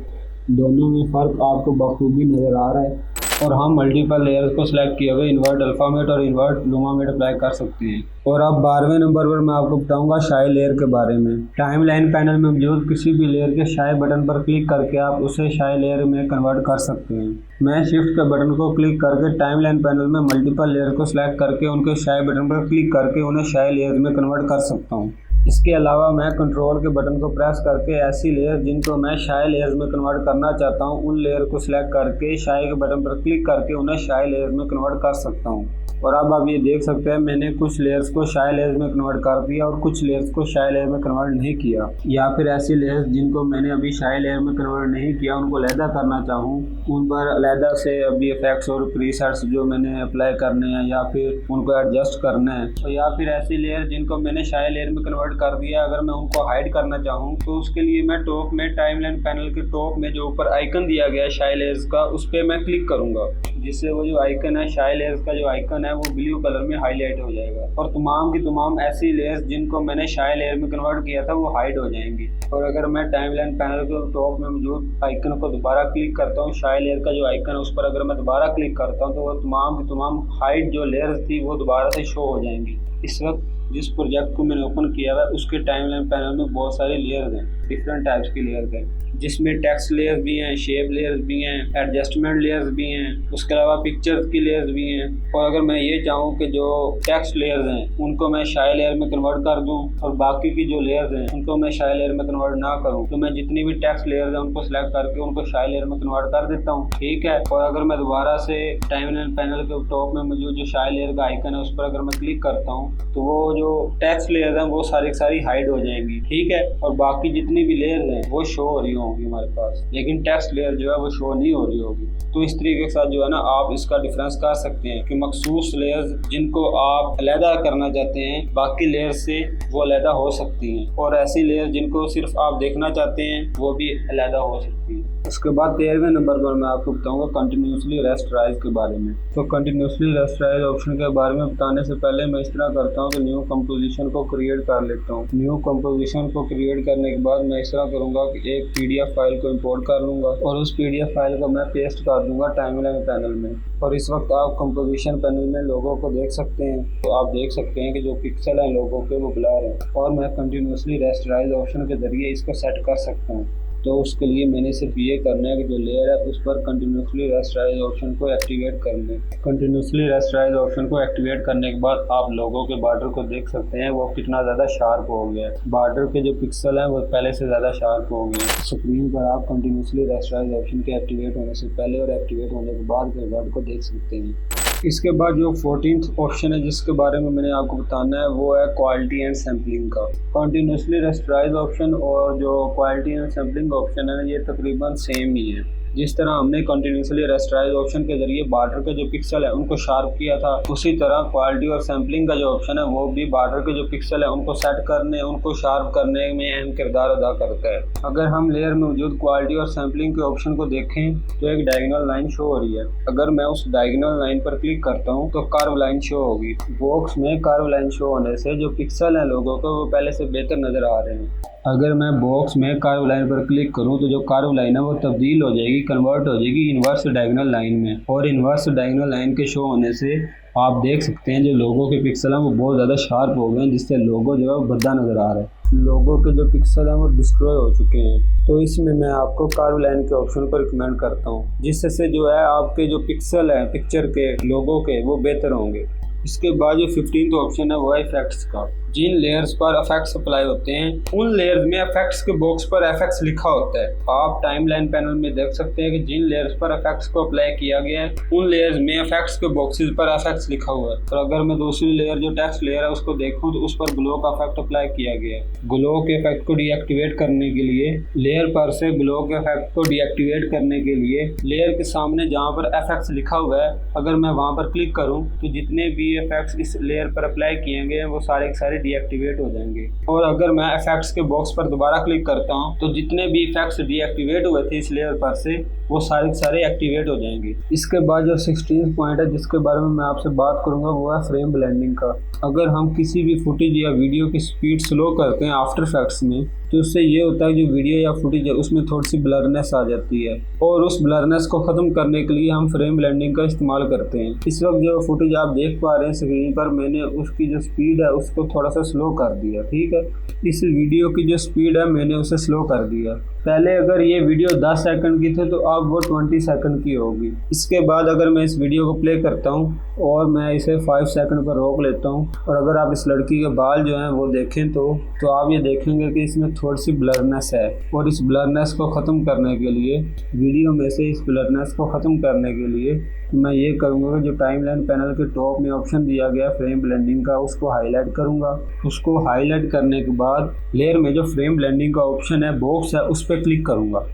दोनों में फ़र्क आपको बखूबी नज़र आ रहा है। और हम मल्टीपल लेयर्स को सिलेक्ट किए हुए इन्वर्ट अल्फ़ा मेट और इन्वर्ट लूमा मेट अप्लाई कर सकते हैं। और अब 12वें नंबर पर मैं आपको बताऊंगा शाई लेयर के बारे में। टाइमलाइन पैनल में मौजूद किसी भी लेयर के शाई बटन पर क्लिक करके आप उसे शाई लेयर में कन्वर्ट कर सकते हैं। मैं शिफ्ट के बटन को क्लिक करके टाइमलाइन पैनल में मल्टीपल लेयर को सिलेक्ट करके उनके शाई बटन पर क्लिक करके उन्हें शाई लेयर में कन्वर्ट कर सकता हूँ। इसके अलावा मैं कंट्रोल के बटन को प्रेस करके ऐसी लेयर जिनको मैं शाई लेयर्स में कन्वर्ट करना चाहता हूँ उन लेयर को सिलेक्ट करके शाई के बटन पर क्लिक करके उन्हें शाई लेयर्स में कन्वर्ट कर सकता हूँ। और अब आप ये देख सकते हैं मैंने कुछ लेयर्स को शाई लेयर्स में कन्वर्ट कर दिया और कुछ लेयर्स को शाई लेयर में कन्वर्ट नहीं किया। या फिर ऐसी लेयर्स जिनको मैंने अभी शाई लेयर में कन्वर्ट नहीं किया उनको अलहदा करना चाहूँ, उन पर अलहदा से अभी इफेक्ट्स और प्रीसेट्स जो मैंने अप्लाई करने हैं या फिर उनको एडजस्ट करना है। तो या फिर ऐसी लेयर जिनको मैंने शाई लेयर में कन्वर्ट कर दिया अगर मैं उनको हाइड करना चाहूँ तो उसके लिए मैं टॉप में टाइमलाइन पैनल के टॉप में जो ऊपर आइकन दिया गया है शाई लेयर्स का उस पर मैं क्लिक करूँगा, जिससे वो जो आइकन है शाई लेयर्स का जो आइकन है वो ब्लू कलर में हाईलाइट हो जाएगा और तमाम की तमाम ऐसी लेयर्स जिनको मैंने शाई लेयर में कन्वर्ट किया था वो हाइड हो जाएंगी। और अगर मैं टाइमलाइन पैनल के टॉप में मौजूद आइकन को दोबारा क्लिक करता हूँ, शाई लेयर का जो आइकन है उस पर अगर मैं दोबारा क्लिक करता हूँ तो वो तमाम की तमाम हाइड जो लेयर्स थी वो दोबारा से शो हो जाएंगी। इस वक्त जिस प्रोजेक्ट को मैंने ओपन किया हुआ है उसके टाइमलाइन पैनल में बहुत सारी लेयर्स हैं, डिफरेंट टाइप्स की लेयर्स हैं, जिसमें टेक्स्ट लेयर्स भी हैं, शेप लेयर्स भी हैं, एडजस्टमेंट लेयर्स भी हैं, उसके अलावा पिक्चर्स की लेयर्स भी हैं। और अगर मैं ये चाहूँ कि जो टेक्स्ट लेयर्स हैं उनको मैं शाई लेयर में कन्वर्ट कर दूँ और बाकी की जो लेयर्स हैं उनको मैं शाई लेयर में कन्वर्ट ना करूँ तो मैं जितनी भी टेक्स्ट लेयर्स हैं उनको सिलेक्ट करके उनको शाई लेयर में कन्वर्ट कर देता हूँ, ठीक है। और अगर मैं दोबारा से टाइमलाइन पैनल के टॉप में मौजूद जो शाई लेयर का आइकन है उस पर अगर मैं क्लिक करता हूँ तो वो जो टेक्स्ट लेयर्स हैं वो सारी हाइड हो जाएंगी, ठीक है। और बाकी जितनी भी लेयर्स हैं वो शो हो रही होंगी हमारे पास, लेकिन टेक्स्ट लेयर जो है वो शो नहीं हो रही होगी। तो इस तरीके के साथ जो है ना आप इसका डिफरेंस कर सकते हैं कि मखसूस लेयर्स जिनको आप अलहदा करना चाहते हैं बाकी लेयर से वो अलहदा हो सकती हैं और ऐसी लेयर जिनको सिर्फ आप देखना चाहते हैं वो भी अलहदा हो सकती है। उसके बाद 13वें नंबर पर मैं आपको बताऊंगा कंटिन्यूसली रेस्टराइज के बारे में। तो कंटिन्यूसली रेस्टराइज ऑप्शन के बारे में बताने से पहले मैं इस तरह करता हूं कि न्यू कंपोजिशन को क्रिएट कर लेता हूं। न्यू कंपोजिशन को क्रिएट करने के बाद मैं इस तरह करूंगा कि एक पीडीएफ फाइल को इंपोर्ट कर लूंगा और उस पीडीएफ फाइल को मैं पेस्ट कर दूंगा टाइमलाइन पैनल में। और इस वक्त आप कंपोजिशन पैनल में लोगों को देख सकते हैं, तो आप देख सकते हैं कि जो पिक्सल हैं लोगों के वो ब्लर हैं और मैं कंटिन्यूसली रेस्टराइज ऑप्शन के जरिए इसको सेट कर सकता हूँ। तो उसके लिए मैंने सिर्फ ये करना है कि जो लेयर है उस पर कंटिन्यूसली रेस्टराइज ऑप्शन को एक्टिवेट कर लें। कंटिन्यूसली रेस्टराइज ऑप्शन को एक्टिवेट करने के बाद आप लोगों के बॉर्डर को देख सकते हैं वो कितना ज़्यादा शार्प हो गया है। बॉर्डर के जो पिक्सल हैं वो पहले से ज़्यादा शार्प हो गए हैं। स्क्रीन पर आप कंटिन्यूसली रेस्टराइज ऑप्शन के एक्टिवेट होने से पहले और एक्टिवेट होने के बाद के रिजल्ट को देख सकते हैं। इसके बाद जो 14th ऑप्शन है जिसके बारे में मैंने आपको बताना है वो है क्वालिटी एंड सैम्पलिंग का। कंटिन्यूसली रेस्टराइज ऑप्शन और जो क्वालिटी एंड सैम्पलिंग ऑप्शन है ये तकरीबन सेम ही है। जिस तरह हमने कंटिन्यूसली रेस्टराइज ऑप्शन के जरिए बॉर्डर के जो पिक्सल है उनको शार्प किया था, उसी तरह क्वालिटी और सैम्पलिंग का जो ऑप्शन है वो भी बॉर्डर के जो पिक्सल है उनको सेट करने, उनको शार्प करने में अहम किरदार अदा करता है। अगर हम लेयर में मौजूद क्वालिटी और सैम्पलिंग के ऑप्शन को देखें तो एक डायगोनल लाइन शो हो रही है। अगर मैं उस डायगोनल लाइन पर क्लिक करता हूँ तो कर्व लाइन शो होगी। बॉक्स में कर्व लाइन शो होने से जो पिक्सल है लोगों को वो पहले से बेहतर नजर आ रहे हैं। अगर मैं बॉक्स में कर्व लाइन पर क्लिक करूं तो जो कर्व लाइन है वो तब्दील हो जाएगी, कन्वर्ट हो जाएगी इन्वर्स डायगोनल लाइन में। और इन्वर्स डायगोनल लाइन के शो होने से आप देख सकते हैं जो लोगों के पिक्सल हैं वो बहुत ज़्यादा शार्प हो गए हैं, जिससे लोगो जो है वो भद्दा नज़र आ रहा है। लोगों के जो पिक्सल हैं वो डिस्ट्रॉय हो चुके हैं। तो इसमें मैं आपको कर्व लाइन के ऑप्शन को रिकमेंड करता हूँ, जिससे जो है आपके जो पिक्सल हैं पिक्चर के लोगों के वो बेहतर होंगे। इसके बाद जो 15th ऑप्शन है वो है इफेक्ट्स का। जिन लेयर्स पर इफेक्ट्स अप्लाई होते हैं उन लेयर्स में इफेक्ट्स के बॉक्स पर इफेक्ट्स लिखा होता है। आप टाइमलाइन पैनल में देख सकते हैं कि जिन लेयर्स पर इफेक्ट्स को अप्लाई किया गया है उन लेयर्स में इफेक्ट्स के बॉक्सेस पर इफेक्ट्स लिखा हुआ है। और अगर मैं दूसरी लेयर जो टेक्स्ट लेयर है उसको देखूं तो उस पर ग्लो का इफेक्ट अप्लाई किया गया है। ग्लो के इफेक्ट को डीएक्टिवेट करने के लिए लेयर पर से ग्लो के इफेक्ट को डीएक्टिवेट करने के लिए लेयर के सामने जहाँ पर इफेक्ट्स लिखा हुआ है अगर मैं वहाँ पर क्लिक करूँ तो जितने भी इफेक्ट्स इस लेयर पर अप्लाई किए गए हैं वो सारे के सारे डीएक्टिवेट हो जाएंगे। और अगर मैं इफेक्ट्स के बॉक्स पर दोबारा क्लिक करता हूं तो जितने भी इफेक्ट्स डीएक्टिवेट हुए थे इस लेयर पर से वो सारे के सारे एक्टिवेट हो जाएंगे। इसके बाद जो 16th पॉइंट है जिसके बारे में मैं आपसे बात करूंगा वो है फ्रेम ब्लेंडिंग का। अगर हम किसी भी फुटेज या वीडियो की स्पीड स्लो करते हैं आफ्टर इफेक्ट्स में तो उससे ये होता है जो वीडियो या फुटेज है उसमें थोड़ी सी ब्लरनेस आ जाती है और उस ब्लरनेस को ख़त्म करने के लिए हम फ्रेम ब्लेंडिंग का इस्तेमाल करते हैं। इस वक्त जो फुटेज आप देख पा रहे हैं स्क्रीन पर मैंने उसकी जो स्पीड है उसको थोड़ा सा स्लो कर दिया, ठीक है। इस वीडियो की जो स्पीड है मैंने उसे स्लो कर दिया। पहले अगर ये वीडियो 10 सेकंड की थी तो अब वो 20 सेकंड की होगी। इसके बाद अगर मैं इस वीडियो को प्ले करता हूँ और मैं इसे 5 सेकंड पर रोक लेता हूँ और अगर आप इस लड़की के बाल जो हैं वो देखें तो आप ये देखेंगे कि इसमें थोड़ी सी ब्लरनेस है और इस ब्लरनेस को ख़त्म करने के लिए वीडियो में से इस ब्लरनेस को ख़त्म करने के लिए मैं ये करूँगा कि जो टाइमलाइन पैनल के टॉप में ऑप्शन दिया गया फ्रेम ब्लेंडिंग का उसको हाईलाइट करूँगा। उसको हाईलाइट करने के बाद लेयर में जो फ्रेम ब्लेंडिंग का ऑप्शन है बॉक्स है उस पर क्लिक करूँगा।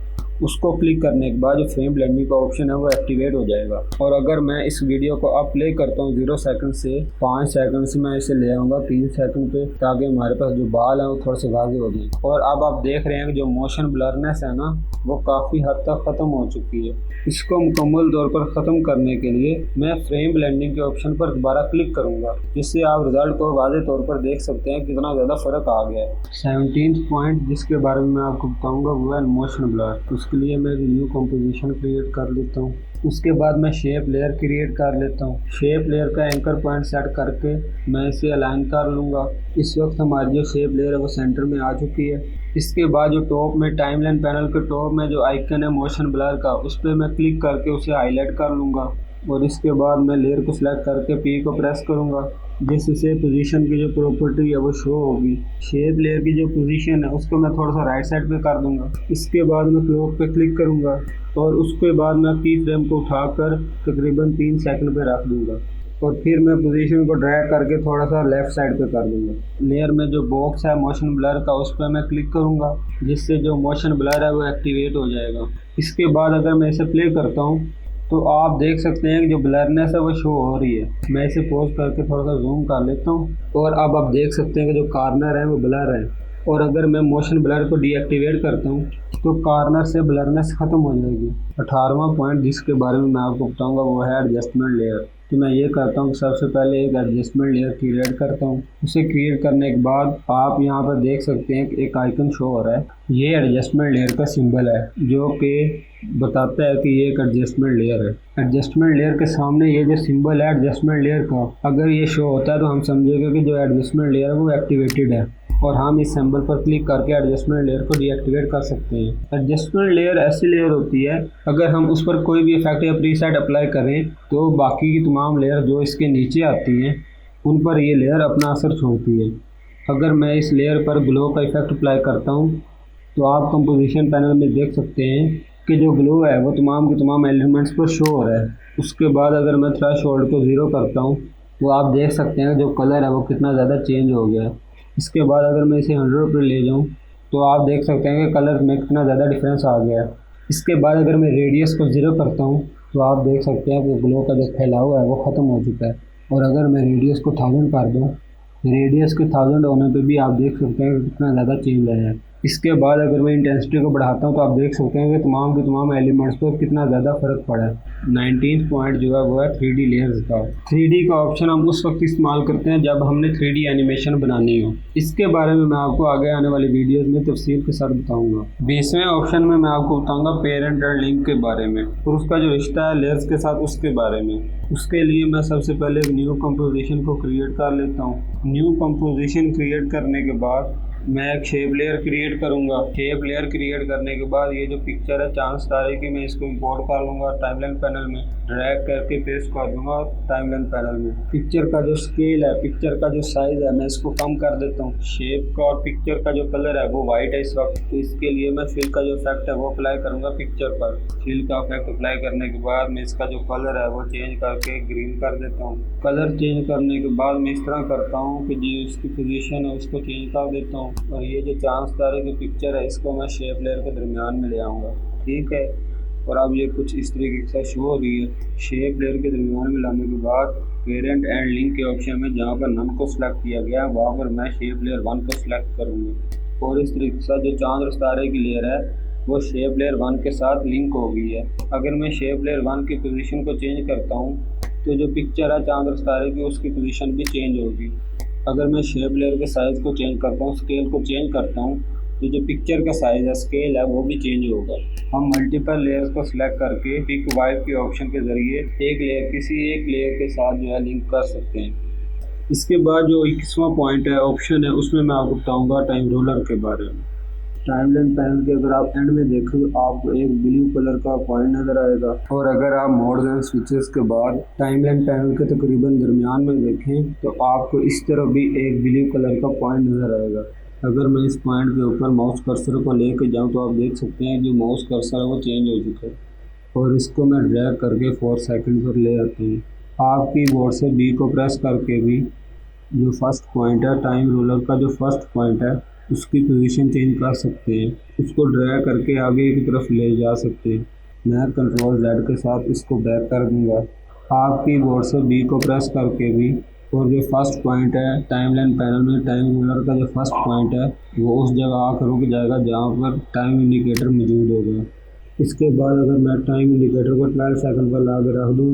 उसको क्लिक करने के बाद जो फ्रेम ब्लेंडिंग का ऑप्शन है वो एक्टिवेट हो जाएगा। और अगर मैं इस वीडियो को अब प्ले करता हूँ 0 सेकंड से 5 सेकंड से मैं इसे ले आऊँगा 3 सेकंड पे ताकि हमारे पास जो बाल हैं वो थोड़े से वाज़ेह हो जाए। और अब आप देख रहे हैं कि जो मोशन ब्लरनेस है ना वो काफ़ी हद तक ख़त्म हो चुकी है। इसको मुकम्मल तौर पर ख़त्म करने के लिए मैं फ्रेम ब्लेंडिंग के ऑप्शन पर दोबारा क्लिक करूँगा, जिससे आप रिजल्ट को वाज़ेह तौर पर देख सकते हैं कितना ज़्यादा फ़र्क आ गया है। 17th पॉइंट जिसके बारे में मैं आपको बताऊँगा वो है मोशन ब्लर। उसके लिए मैं एक न्यू कंपोजिशन क्रिएट कर लेता हूँ। उसके बाद मैं शेप लेयर क्रिएट कर लेता हूँ। शेप लेयर का एंकर पॉइंट सेट करके मैं इसे अलाइन कर लूँगा। इस वक्त हमारी जो शेप लेयर है वो सेंटर में आ चुकी है। इसके बाद जो टॉप में टाइमलाइन पैनल के टॉप में जो आइकन है मोशन ब्लर का उस पर मैं क्लिक करके उसे हाईलाइट कर लूँगा और इसके बाद मैं लेयर को सिलेक्ट करके पी को प्रेस करूँगा जिससे पोजीशन की जो प्रॉपर्टी है वो शो होगी। शेप लेयर की जो पोजीशन है उसको मैं थोड़ा सा राइट साइड पे कर दूंगा। इसके बाद मैं क्लॉक पे क्लिक करूंगा और उसके बाद मैं की फ्रेम को उठाकर तकरीबन 3 सेकंड पे रख दूंगा और फिर मैं पोजीशन को ड्रैग करके थोड़ा सा लेफ़्ट साइड पे कर दूंगा। लेयर में जो बॉक्स है मोशन ब्लर का उस पर मैं क्लिक करूंगा जिससे जो मोशन ब्लर है वो एक्टिवेट हो जाएगा। इसके बाद अगर मैं इसे प्ले करता हूँ तो आप देख सकते हैं कि जो ब्लरनेस है वो शो हो रही है। मैं इसे पॉज करके थोड़ा सा जूम कर लेता हूँ और अब आप देख सकते हैं कि जो कॉर्नर है वो ब्लर है। और अगर मैं मोशन ब्लर को डीएक्टिवेट करता हूँ तो कॉर्नर से ब्लरनेस ख़त्म हो जाएगी। 18वां पॉइंट जिसके बारे में मैं आपको बताऊँगा वो है एडजस्टमेंट लेयर। तो मैं ये करता हूँ सबसे पहले एक एडजस्टमेंट लेयर क्रिएट करता हूँ। उसे क्रिएट करने के बाद आप यहाँ पर देख सकते हैं कि एक आइकन शो हो रहा है। ये एडजस्टमेंट लेयर का सिंबल है जो कि बताता है कि ये एक एडजस्टमेंट लेयर है। एडजस्टमेंट लेयर के सामने ये जो सिंबल है एडजस्टमेंट लेयर का अगर ये शो होता है तो हम समझेंगे कि जो एडजस्टमेंट लेयर है वो एक्टिवेटेड है और हम इस सिंबल पर क्लिक करके एडजस्टमेंट लेयर को डीएक्टिवेट कर सकते हैं। एडजस्टमेंट लेयर ऐसी लेयर होती है अगर हम उस पर कोई भी इफेक्ट या प्रीसेट अप्लाई करें तो बाकी की तमाम लेयर जो इसके नीचे आती हैं उन पर ये लेयर अपना असर छोड़ती है। अगर मैं इस लेयर पर ग्लो का इफेक्ट अप्लाई करता हूँ तो आप कंपोजिशन पैनल में देख सकते हैं कि जो ग्लो है वो तमाम के तमाम एलिमेंट्स पर शो हो रहा है। उसके बाद अगर मैं थ्रेशोल्ड को 0 करता हूँ तो आप देख सकते हैं जो कलर है वो कितना ज़्यादा चेंज हो गया है। इसके बाद अगर मैं इसे 100 पर ले जाऊँ तो आप देख सकते हैं कि कलर में कितना ज़्यादा डिफरेंस आ गया है। इसके बाद अगर मैं रेडियस को 0 करता हूँ तो आप देख सकते हैं कि ग्लो का जो फैलाव है वो ख़त्म हो चुका है। और अगर मैं रेडियस को 1000 कर दूँ, रेडियस के 1000 होने पे भी आप देख सकते हैं कि कितना ज़्यादा चेंज आया है। इसके बाद अगर मैं इंटेंसिटी को बढ़ाता हूँ तो आप देख सकते हैं कि तमाम के तमाम एलिमेंट्स पर कितना ज़्यादा फ़र्क पड़ा है। 19th पॉइंट जो है वो है 3D लेयर्स का। 3D का ऑप्शन हम उस वक्त इस्तेमाल करते हैं जब हमने 3D एनिमेशन बनानी हो। इसके बारे में मैं आपको आगे आने वाली वीडियोस में तफसील के साथ बताऊंगा। 20वें ऑप्शन में मैं आपको बताऊंगा पेरेंट एंड लिंक के बारे में और उसका जो रिश्ता है लेयर्स के साथ उसके बारे में। उसके लिए मैं सबसे पहले एक न्यू कंपोजिशन को क्रिएट कर लेता हूँ। न्यू कंपोजिशन क्रिएट करने के बाद मैं एक शेप लेयर क्रिएट करूंगा। शेप लेयर क्रिएट करने के बाद ये जो पिक्चर है चांद तारे की, मैं इसको इंपोर्ट कर लूँगा टाइमलाइन पैनल में, ड्रैग करके पेस्ट कर दूंगा टाइमलाइन पैनल में। पिक्चर का जो स्केल है, पिक्चर का जो साइज़ है, मैं इसको कम कर देता हूँ। शेप का और पिक्चर का जो कलर है वो वाइट है इस वक्त, तो इसके लिए मैं फिल का जो इफेक्ट है वो अप्लाई करूँगा पिक्चर पर। फिल का इफेक्ट अप्लाई करने के बाद मैं इसका जो कलर है वो चेंज करके ग्रीन कर देता हूँ। कलर चेंज करने के बाद मैं इस तरह करता हूँ कि जो इसकी पोजीशन है उसको चेंज कर देता हूँ और ये जो चांद तारे की पिक्चर है इसको मैं शेप लेयर के दरमियान में ले आऊँगा। ठीक है, और अब ये कुछ इस तरीके से शो हो रही है। शेप लेयर के दरमियान में लाने के बाद पेरेंट एंड लिंक के ऑप्शन में जहाँ पर नन को सिलेक्ट किया गया है वहाँ पर मैं शेप लेयर 1 को सिलेक्ट करूँगा और इस तरीके से जो चांद और तारे की लेयर है वो शेप लेयर 1 के साथ लिंक हो गई है। अगर मैं शेप लेयर 1 की पोजीशन को चेंज करता हूँ तो जो पिक्चर है चांद और तारे की उसकी पोजीशन भी चेंज होगी। अगर मैं शेप लेयर के साइज़ को चेंज करता हूँ, स्केल को चेंज करता हूँ, तो जो पिक्चर का साइज़ है, स्केल है, वो भी चेंज होगा। हम मल्टीपल लेयर्स को सिलेक्ट करके पिक वाइप के ऑप्शन के ज़रिए किसी एक लेयर के साथ जो है लिंक कर सकते हैं। इसके बाद जो 21वां पॉइंट है, ऑप्शन है, उसमें मैं आपको बताऊँगा टाइम रोलर के बारे में। टाइमलाइन पैनल के अगर आप एंड में देखो आपको एक ब्लू कलर का पॉइंट नज़र आएगा और अगर आप मोड्स एंड स्विचेस के बाद टाइमलाइन पैनल के तकरीबन दरमियान में देखें तो आपको इस तरफ भी एक ब्लू कलर का पॉइंट नज़र आएगा। अगर मैं इस पॉइंट के ऊपर माउस कर्सर को लेकर जाऊं तो आप देख सकते हैं जो माउस कर्सर है वो चेंज हो चुका है और इसको मैं ड्रैग करके 4 सेकंड पर ले आती हूँ। आप कीबोर्ड से बी को प्रेस करके भी जो फर्स्ट पॉइंट है, टाइम रोलर का जो फर्स्ट पॉइंट है, उसकी पोजीशन चेंज कर सकते हैं। उसको ड्रैग करके आगे की तरफ ले जा सकते हैं। मैं कंट्रोल Z के साथ इसको बैक कर दूंगा। आप कीबोर्ड से बी को प्रेस करके भी और जो फर्स्ट पॉइंट है टाइमलाइन पैनल में, टाइम रोलर का जो फर्स्ट पॉइंट है वो उस जगह आकर रुक जाएगा जहाँ पर टाइम इंडिकेटर मौजूद होगा। इसके बाद अगर मैं टाइम इंडिकेटर को 12 सेकंड पर ला कर रख दूँ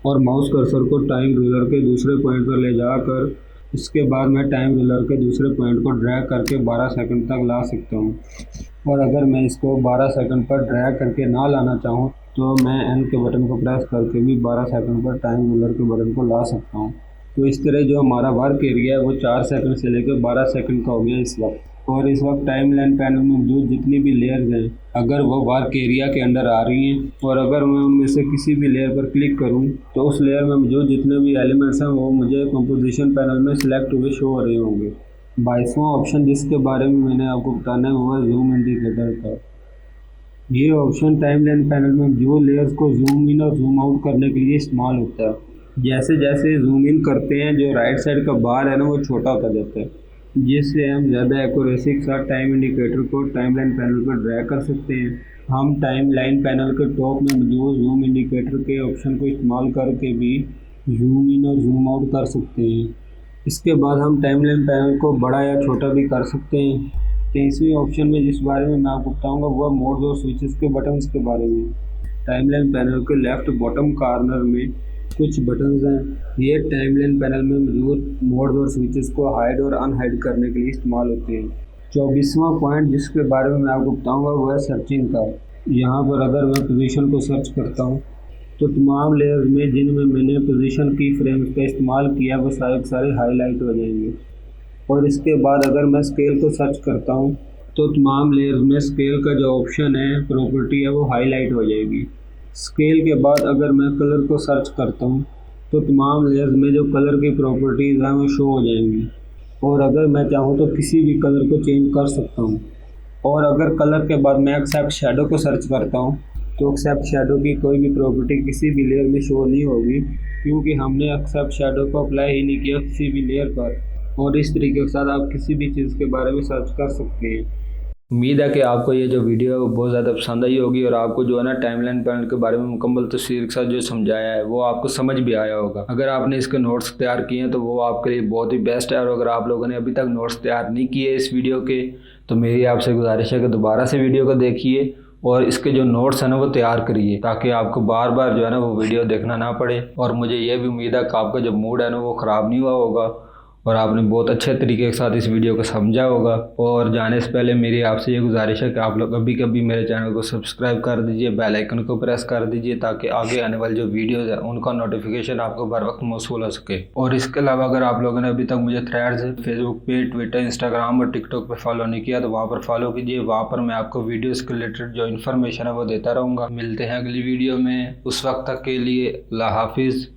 और माउस कर्सर को टाइम रोलर के दूसरे पॉइंट पर ले जाकर इसके बाद मैं टाइम रोलर के दूसरे पॉइंट को ड्रैग करके 12 सेकंड तक ला सकता हूं। और अगर मैं इसको 12 सेकंड पर ड्रैग करके ना लाना चाहूं तो मैं एन के बटन को प्रेस करके भी 12 सेकंड पर टाइम रोलर के बटन को ला सकता हूं। तो इस तरह जो हमारा वर्क एरिया है वो 4 सेकंड से लेकर 12 सेकंड का हो गया इस वक्त। और इस वक्त टाइमलाइन पैनल में मौजूद जितनी भी लेयर्स हैं अगर वो वर्क एरिया के अंदर आ रही हैं और अगर मैं उनमें से किसी भी लेयर पर क्लिक करूं तो उस लेयर में मौजूद जितने भी एलिमेंट्स हैं वो मुझे कंपोजिशन पैनल में सिलेक्ट हुए शो हो रहे होंगे। 22वां ऑप्शन जिसके बारे में मैंने आपको बताना है वो है जूम इंडिकेटर का। ये ऑप्शन टाइमलाइन पैनल में जो लेयर्स को जूम इन और जूम आउट करने के लिए इस्तेमाल होता है। जैसे जैसे जूम इन करते हैं जो राइट साइड का बार है ना वो छोटा होता जाता है, जिससे हम ज़्यादा एक्यूरेसी के साथ टाइम इंडिकेटर को टाइमलाइन पैनल पर ड्रैग कर सकते हैं। हम टाइमलाइन पैनल के टॉप में मौजूद जूम इंडिकेटर के ऑप्शन को इस्तेमाल करके भी जूम इन और जूम आउट कर सकते हैं। इसके बाद हम टाइमलाइन पैनल को बड़ा या छोटा भी कर सकते हैं। 23वें ऑप्शन में जिस बारे में मैं आपको बताऊँगा वो मोड्स और स्विचेस के बटन्स के बारे में। टाइमलाइन पैनल के लेफ्ट बॉटम कॉर्नर में कुछ बटन्स हैं। ये टाइमलाइन पैनल में मौजूद मोड्स और स्विचेस को हाइड और अनहाइड करने के लिए इस्तेमाल होते हैं। 24वां पॉइंट जिसके बारे में मैं आपको बताऊंगा वो है सर्चिंग का। यहाँ पर अगर मैं पोजीशन को सर्च करता हूँ तो तमाम लेयर्स में जिनमें मैंने पोजीशन की फ्रेम्स का इस्तेमाल किया वो सारे हाईलाइट हो जाएंगे। और इसके बाद अगर मैं स्केल को सर्च करता हूँ तो तमाम लेयर्स में स्केल का जो ऑप्शन है, प्रॉपर्टी है, वो हाईलाइट हो जाएगी। स्केल के बाद अगर मैं कलर को सर्च करता हूँ तो तमाम लेयर्स में जो कलर की प्रॉपर्टीज़ हैं वो शो हो जाएंगी। और अगर मैं चाहूँ तो किसी भी कलर को चेंज कर सकता हूँ। और अगर कलर के बाद मैं एक्सेप्ट शैडो को सर्च करता हूँ तो एक्सेप्ट शैडो की कोई भी प्रॉपर्टी किसी भी लेयर में शो नहीं होगी क्योंकि हमने एक्सेप्ट शैडो को अप्लाई ही नहीं किया किसी भी लेयर पर। और इस तरीके के साथ आप किसी भी चीज़ के बारे में सर्च कर सकते हैं। उम्मीद है कि आपको ये जो वीडियो है वो बहुत ज़्यादा पसंद आई होगी और आपको जो है ना टाइमलाइन पैनल के बारे में मुकम्मल तस्वीर के साथ जो समझाया है वो आपको समझ भी आया होगा। अगर आपने इसके नोट्स तैयार किए हैं तो वो आपके लिए बहुत ही बेस्ट है, और अगर आप लोगों ने अभी तक नोट्स तैयार नहीं किए इस वीडियो के तो मेरी आपसे गुजारिश है कि दोबारा से वीडियो को देखिए और इसके जो नोट्स हैं ना वो तैयार करिए, ताकि आपको बार बार जो है ना वो वीडियो देखना ना पड़े। और मुझे ये भी उम्मीद है कि आपका जो मूड है ना वो ख़राब नहीं हुआ होगा और आपने बहुत अच्छे तरीके के साथ इस वीडियो को समझा होगा। और जाने से पहले मेरी आपसे ये गुजारिश है कि आप लोग कभी कभी मेरे चैनल को सब्सक्राइब कर दीजिए, बेल आइकन को प्रेस कर दीजिए, ताकि आगे आने वाली जो वीडियोज़ है उनका नोटिफिकेशन आपको बर वक्त मौसूल हो सके। और इसके अलावा अगर आप लोगों ने अभी तक मुझे थ्रेड्स, फेसबुक पे, ट्विटर, इंस्टाग्राम और टिकटॉक पर फॉलो नहीं किया तो वहाँ पर फॉलो कीजिए। वहाँ पर मैं आपको वीडियोज़ के रिलेटेड जो इन्फॉर्मेशन है वो देता रहूँगा। मिलते हैं अगली वीडियो में, उस वक्त तक के लिए अल्लाह हाफिज़।